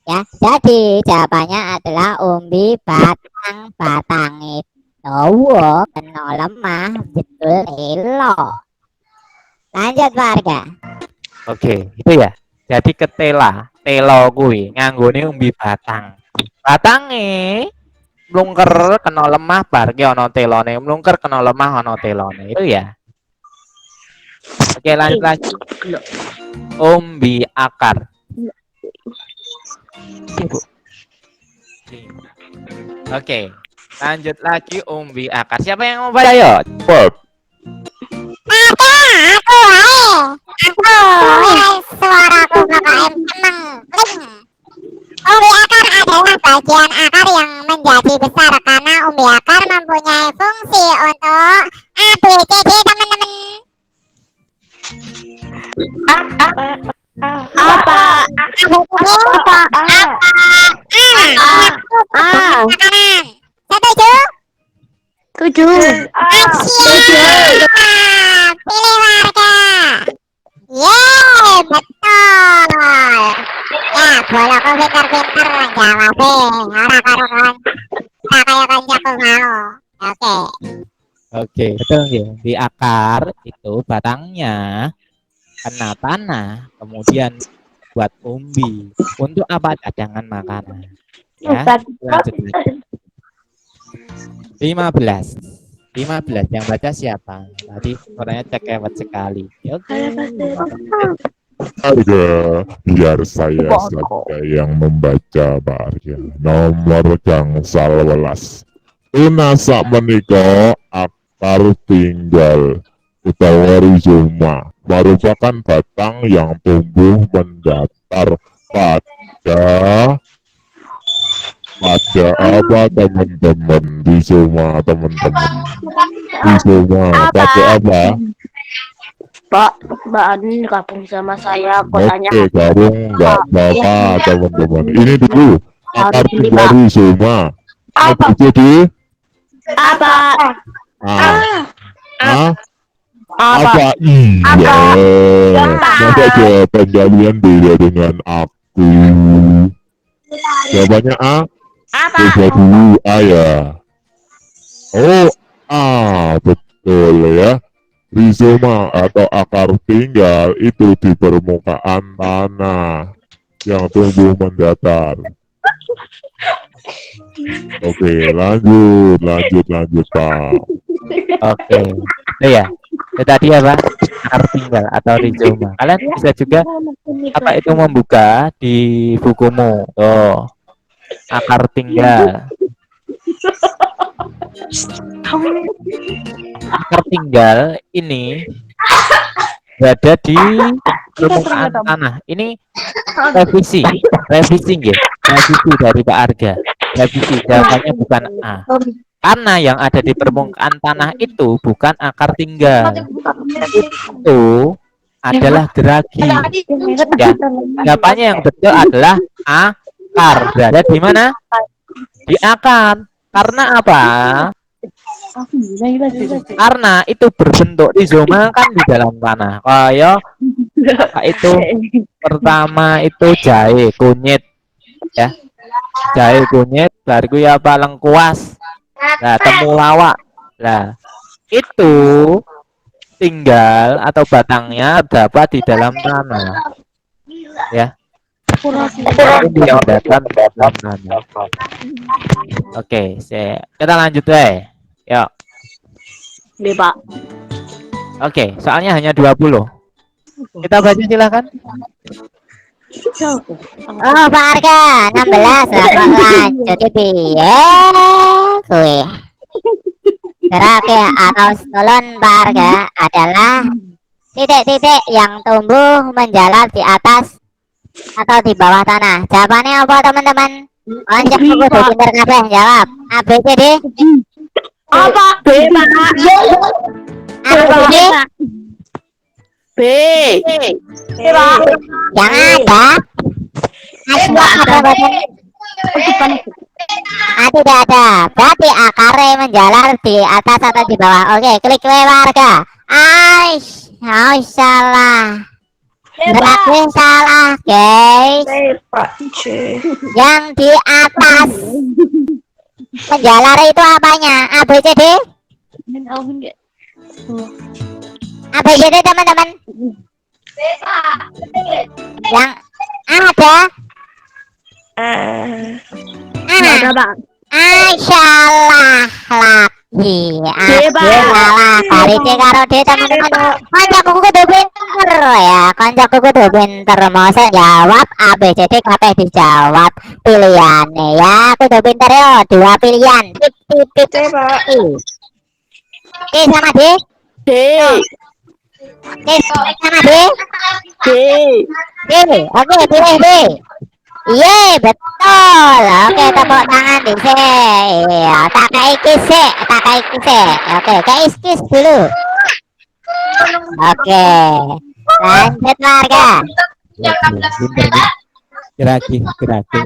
ya. Jadi jawabannya adalah umbi batangnya dawa kena lemah judul telo. Lanjut warga. Oke, itu ya. Jadi ketela, telo kuwi nganggone umbi batang. Batange mlungker kena lemah bar ki ana telone, mlungker kena lemah ana telone. Itu ya. Oke, lanjut lagi. Umbi akar. Ibu. Oke, lanjut lagi umbi akar. Siapa yang mau baca yo? Cepat. Suaraku KKM seneng. Umbi akar adalah bagian akar yang menjadi besar karena umbi akar mempunyai fungsi untuk ABCD teman-teman. Setuju? Tujuh. Siap. Pilih warga. Yeay, betul. Ya, bolehku pinter-pinter jawabnya. Orang karuan. Tak kayak kancaku mau. Oke. Oke, betul ya. Di akar itu batangnya kena tanah, kemudian buat umbi. Untuk apa? Cadangan makanan. Ya, lanjut lagi. 15 yang baca siapa? Tadi suaranya cekewet sekali. Oke. Arga, biar saya saja yang membaca Pak Arga. Nomor gangsal welas. Tunasak menika akar tinggal utawa rizoma merupakan batang yang tumbuh mendatar pada apa teman-teman? Rizoma teman-teman. Rizoma pada apa? Pak, Mbak Ani gabung sama saya. Kotanya Oke, gabung nggak apa-apa teman-teman. Ini dulu akar tinggal rizoma. Apa? Jadi Apa? apa? Iya. Masa jawaban kalian beda dengan aku? Jawabannya A. Apa? Coba dulu A ya. Oh, A betul ya. Rizoma atau akar tinggal itu di permukaan tanah yang tumbuh mendatar. Oke, lanjut Pak. Oke. Itu ya. Ya, tadi apa? Akar tinggal atau rizoma. Kalian bisa juga apa itu membuka di bukumu. Tuh, akar tinggal. Akar tinggal ini berada di permukaan tanah. Ini revisi nggih. Revisi dari Pak Arga. Revisi jawabannya bukan A. Karena yang ada di permukaan tanah itu bukan akar tinggal. Itu adalah geragi. Ya, jawabannya yang betul adalah akar. Berada di mana? Di akar. Karena apa? Karena itu berbentuk rizoma kan di dalam tanah. Kayak itu pertama itu jahe kunyit, ya. Jahe kunyit, bariku ya apa lengkuas. Nah, temulawak. Nah, itu tinggal atau batangnya dapat di dalam tanah. Ya. Itu yang datang dalam tanah. Oke, kita lanjut deh. Yuk. B, Pak. Oke, soalnya hanya 20. Kita baca silakan. Oh, Pak Arga, 16 lah kok lanjut piye kuwi. Gerake atau stolon Pak Arga adalah titik-titik yang tumbuh menjalar di atas atau di bawah tanah. Jawabannya apa teman-teman? Konjak buku pinter kabeh jawab. A B C D. Apa? B, Pak. A B C D. B. Yang ada ada bagian tidak ada. Berarti akarnya menjalar di atas atau di bawah. Oke, klik warga. Aish, salah. Berarti salah, guys. Yang di atas menjalar itu apanya? A B C D. A B C D teman-teman. Yang ada Ada, Pak. salah lagi. Salah dari C karo D teman-teman. Koncoku kudu pinter ya. Koncoku kudu pinter. Mau saya jawab A B C D kabeh dijawab pilihannya ya. Kudu pinter yo. 2 pilihan. Tip. E sama D. D. E sama D. D. D. Oke, pilih D. Iya betul. Oke, tepuk tangan di sini. Iya, tak kayak kisik. Oke, kayak kis dulu. Oke, lanjut warga. Geragi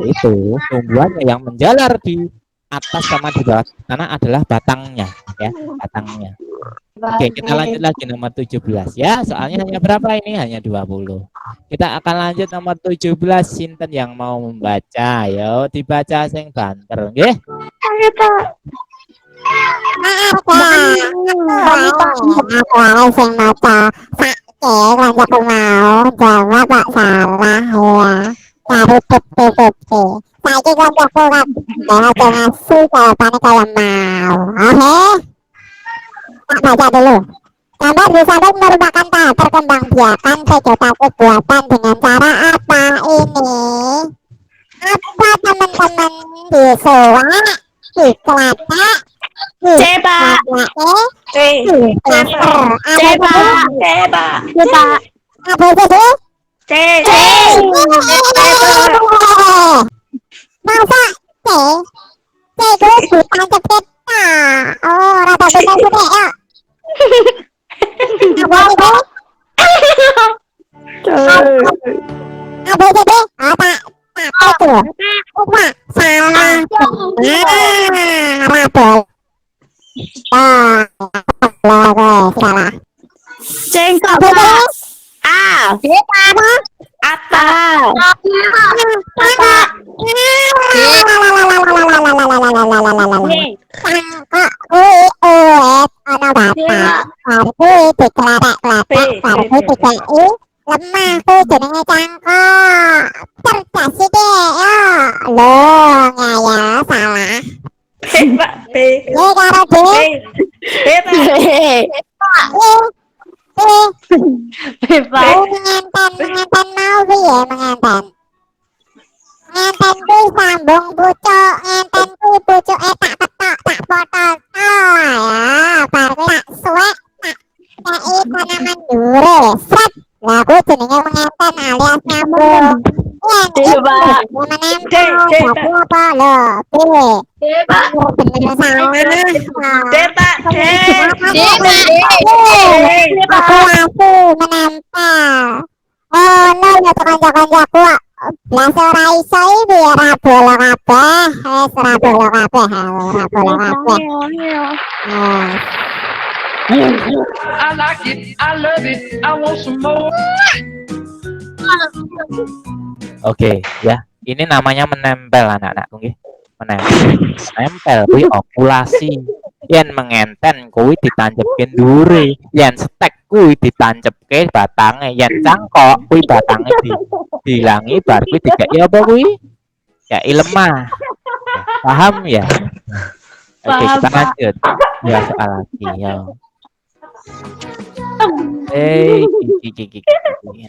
itu tumbuhannya yang menjalar di atas sama di bawah tanah adalah batangnya, ya, batangnya. Oke, kita lanjut lagi nomor 17 ya. Soalnya hanya berapa ini? Hanya 20. Kita akan lanjut nomor 17. Sinten yang mau membaca? Yo, dibaca sing banter, nggih. Aku sing maca sakit lanjut mau jawab Pak salah ya. Cari bukti. Saiki kancaku kan ngasih jawabannya kalau mau. Oke. Tak baca dulu. Gambar disamping merupakan tahap perkembangbiakan vegetasi buatan dengan cara apa ini? Apa teman-teman disuak, dikelatak, C, Pak. C. C. Masa C? C itu ditancap kita. Oh, rata kita sudah ya. Apa itu? Apa itu? Tak itu. Cuma salah. Rabel. Salah. Jengkok, Pak. A. Apa? Atas. Cangkok kuwi uwit ana bapak. Bar kuwi dikletek-kletek, bar kuwi dikeki lemah kuwi jenenge cangkok. Cerdas iki yo. Loh, ngayal salah. Pak. B. Ye karo D. B, Pak. Pak. Mengenten mau piye mengenten? Ngenten kuwi sambung pucuk, ngenten kuwi pucuke tak ketok, tak potol to ya, bar kuwi tak suwek, tak kei tanaman dhuwure. Set. Lah kuwi jenenge mengenten alias nyambung. Yen Pak. menempel berarti apa lho? Piye? Pak. Bener salah. Pak. Populasi menempel. Oh no ya kanca-kancaku. Blas ora iso iki ora bolo kabeh. Wis ora bolo kabeh. Ora bolo kabeh. I like it, I love it, I want some more. Oke, ya. Ini namanya menempel anak-anakku nggih. Menempel kuwi okulasi. Yen mengenten kuwi ditancepke ndure, yen stek kuwi ditancepke batange, yen cangkok kuwi batange dihilangi bar kuwi dikeki apa kuwi? Kei lemah. Ya, paham ya? Oke, Paham, kita Pak. lanjut. Ya, soal lagi ya.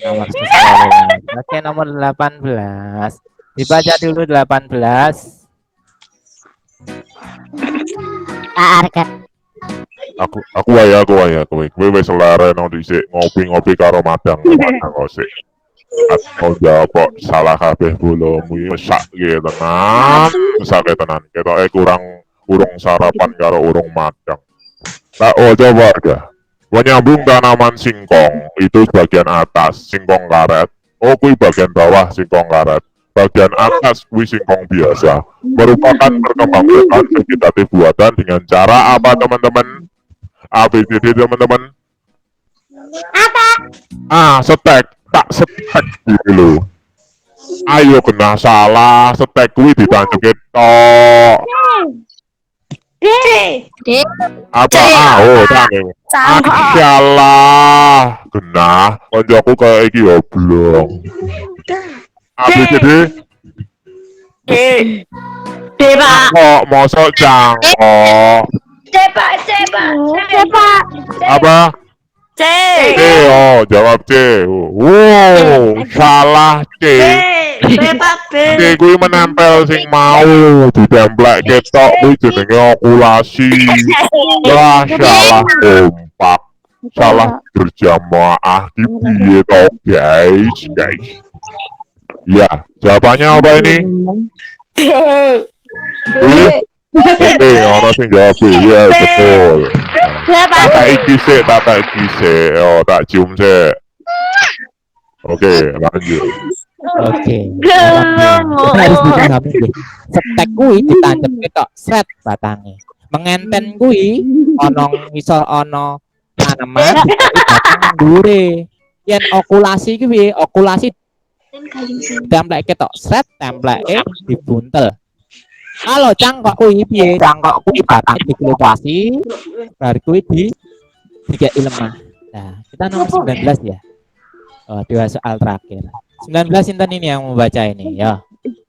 Nomor 11. Oke, nomor 18. Dibaca dulu 18. Pak Arga. Aku wae kowe wis leren dhisik ngopi-ngopi karo madang kok sik. Aku jawab kok salah kabeh bolomu iki mesake tenan, mesake tenan. Ketoke urung sarapan karo urung madang. Tak coba aja. Menyambung tanaman singkong itu bagian atas singkong karet. Oh, kuwi bagian bawah singkong karet. Bagian atas kuwi singkong biasa. Merupakan perkembangbiakan vegetatif buatan dengan cara apa teman-teman? ABCD teman-teman. Apa? Setek. Tak setek dulu. Ayo kena salah, setek kuwi ditancep tok. Apa? Oh, tane. Salah. Kena. Koncoku kayak iki ya blong. ABCD. Pak. Kok mosok cangkok. Pak. Apa? C. Oh, jawab C. Wow, salah C. Pak. C kuwi menempel sing mau ditemplek ketok kuwi jenenge okulasi. Wah, salah kompak. Salah berjamaah di piye to, guys. Ya, jawabannya apa ini? Oke, ono sing jawab iya betul. Tak iki sik, oh tak cium sik. Oke, lanjut. Oke. Kita harus dipahami deh. Setek kuwi ditancep ketok sret batange. Mengenten kuwi iso ono tanaman batang ndure. Yen okulasi kuwi okulasi templek ketok sret templeke dibuntel. Kalau cangkok kuwi piye? Cangkok kuwi batang dikelupasi bar kuwi dikeki lemah. Nah, kita nomor 19 ya. Oh, dua soal terakhir. 19 inten ini yang membaca ini ya.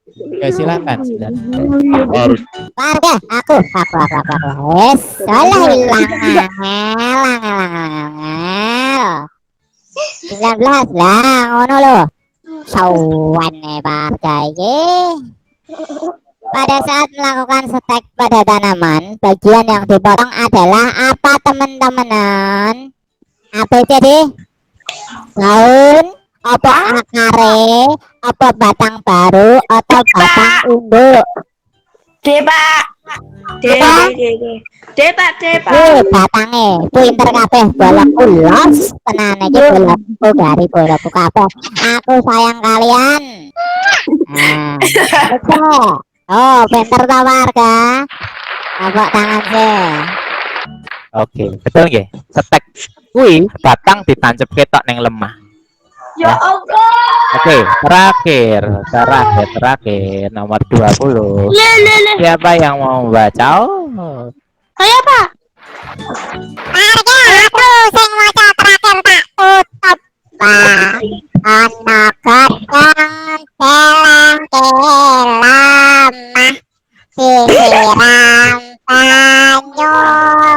Oke, silakan 19. Warga, aku. Wes, salah hilang. 19 lah, ngono lho. Sawane warga iki. Pada saat melakukan setek pada tanaman, bagian yang dipotong adalah apa teman-teman? ABCD? Daun, apa akare, apa batang baru, atau batang induk? D, Pak. Batange, pinter kabeh bolakku los, tenane iki bolakku dari bolakku kabeh. Aku sayang kalian. Nah, oke. Oh, pinter ta warga. Tepuk tangan sih. Oke, betul nggih? Setek kuwi batang ditancep ketok neng lemah. Ya Allah. Oke, terakhir nomor 20. Siapa yang mau membaca? Oh, Saya, Pak. Warga, aku sing maca terakhir tak tutup. Pak, ana kadang kelang-kelang sisiram banyu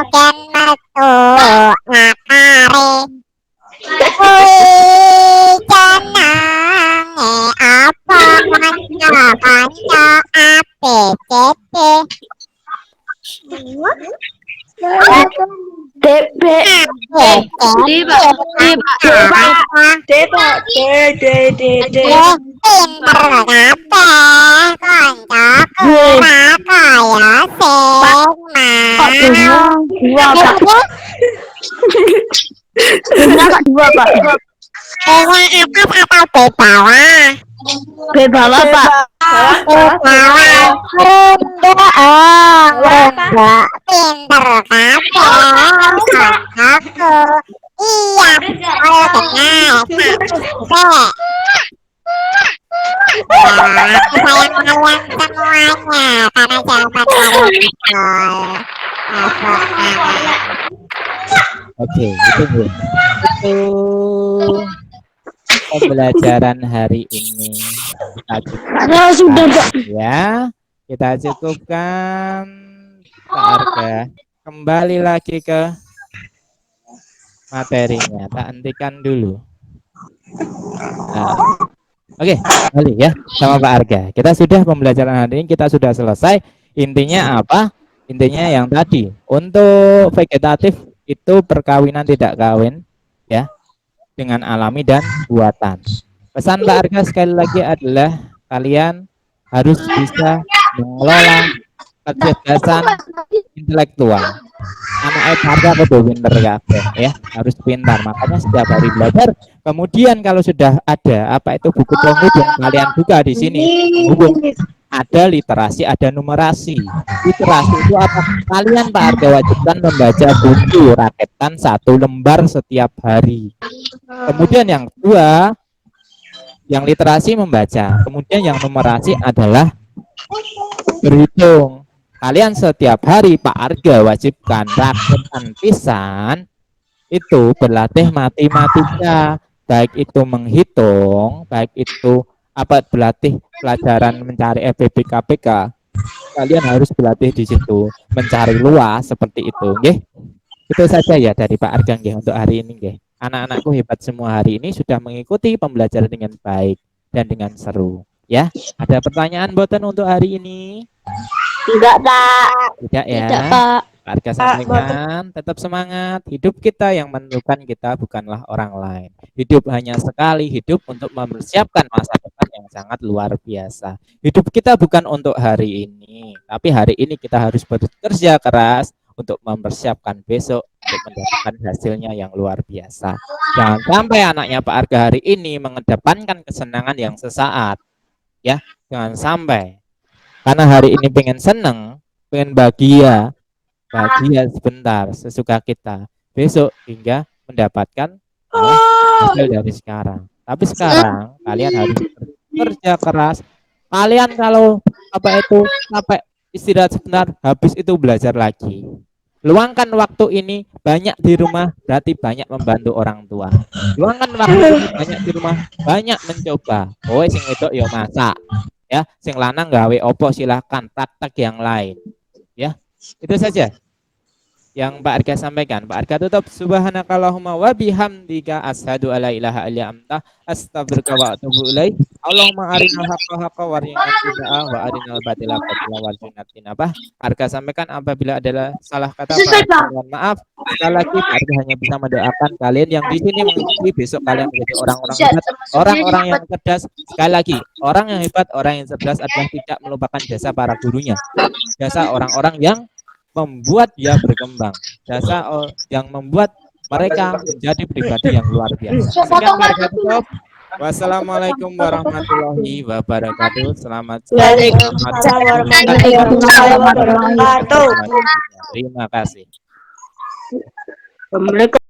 ken metu akare B. D, Pak. D, Pak. D. Pinter kabeh koncoku ra kaya sing mau. Dua, Pak. Benar, Pak. Dua, Pak. B-nya atas atau B bawah? B bawah, Pak. B bawah. Rondo pinter kabeh koncoku. Iya, ayo dengar. Satu, sayang kalian semuanya para sahabat dari Nicole. Oke, itu Bu. Itu pembelajaran hari ini. Kita cukupkan, Sudah, Pak. ya. Kita cukupkan, Pak Arga. Kembali lagi ke materinya. Tak hentikan dulu. Nah, oke, kembali ya sama Pak Arga. Kita sudah pembelajaran hari ini, kita sudah selesai. Intinya apa? Intinya yang tadi, untuk vegetatif itu perkawinan tidak kawin ya, dengan alami dan buatan. Pesan Pak Arga sekali lagi adalah kalian harus bisa mengelola kecerdasan intelektual. Anak Arga kudu pinter ya, harus pintar. Makanya setiap hari belajar. Kemudian kalau sudah ada apa itu buku penghubung, kalian buka di sini penghubung. Ada literasi, ada numerasi. Literasi itu apa? Kalian Pak Arga wajibkan membaca buku raketan 1 lembar setiap hari. Kemudian yang kedua, yang literasi membaca. Kemudian yang numerasi adalah berhitung. Kalian setiap hari Pak Arga wajibkan raketan pisan itu berlatih matematika, baik itu menghitung, baik itu apa berlatih pelajaran mencari FBB KPK. Kalian harus berlatih di situ, mencari luas seperti itu, nggih. Itu saja ya dari Pak Arga nggih untuk hari ini nggih. Anak-anakku hebat semua hari ini sudah mengikuti pembelajaran dengan baik dan dengan seru. Ya, ada pertanyaan boten untuk hari ini? Tidak, Pak. Tidak ya. Tidak, Pak. Pak Arga sampaikan, tetap semangat. Hidup kita yang menentukan kita, bukanlah orang lain. Hidup hanya sekali, hidup untuk mempersiapkan masa depan yang sangat luar biasa. Hidup kita bukan untuk hari ini, tapi hari ini kita harus bekerja keras untuk mempersiapkan besok untuk mendapatkan hasilnya yang luar biasa. Jangan sampai anaknya Pak Arga hari ini mengedepankan kesenangan yang sesaat. Ya, jangan sampai. Karena hari ini pengen seneng, pengen bahagia sebentar, sesuka kita. Besok hingga mendapatkan hasil dari sekarang. Tapi sekarang kalian harus bekerja keras. Kalian kalau apa itu sampai istirahat sebentar, habis itu belajar lagi. Luangkan waktu ini banyak di rumah, berarti banyak membantu orang tua. Luangkan waktu ini banyak di rumah, banyak mencoba. Oh, sing wedok ya masak. Ya, sing lanang gawe opo silahkan, praktek yang lain. Ya, itu saja yang Pak Arga sampaikan. Pak Arga tutup, subhanakallahumma wa bihamdika asyhadu alla ilaha illa anta astaghfiruka wa atubu ilaik. Allahumma arinal haqqa haqqa warina tiba'a wa arinal batila batila warina tinabah. Arga sampaikan apabila adalah salah kata mohon maaf. Sekali lagi Pak Arga hanya bisa mendoakan kalian yang di sini mengikuti besok kalian menjadi orang-orang hebat, orang-orang yang cerdas. Sekali lagi, orang yang hebat, orang yang cerdas adalah tidak melupakan jasa para gurunya, jasa orang-orang yang membuat dia berkembang, jasa yang membuat mereka menjadi pribadi yang luar biasa. Sekian mereka tutup. Wassalamualaikum warahmatullahi wabarakatuh. Selamat sore. Terima kasih. Assalamualaikum.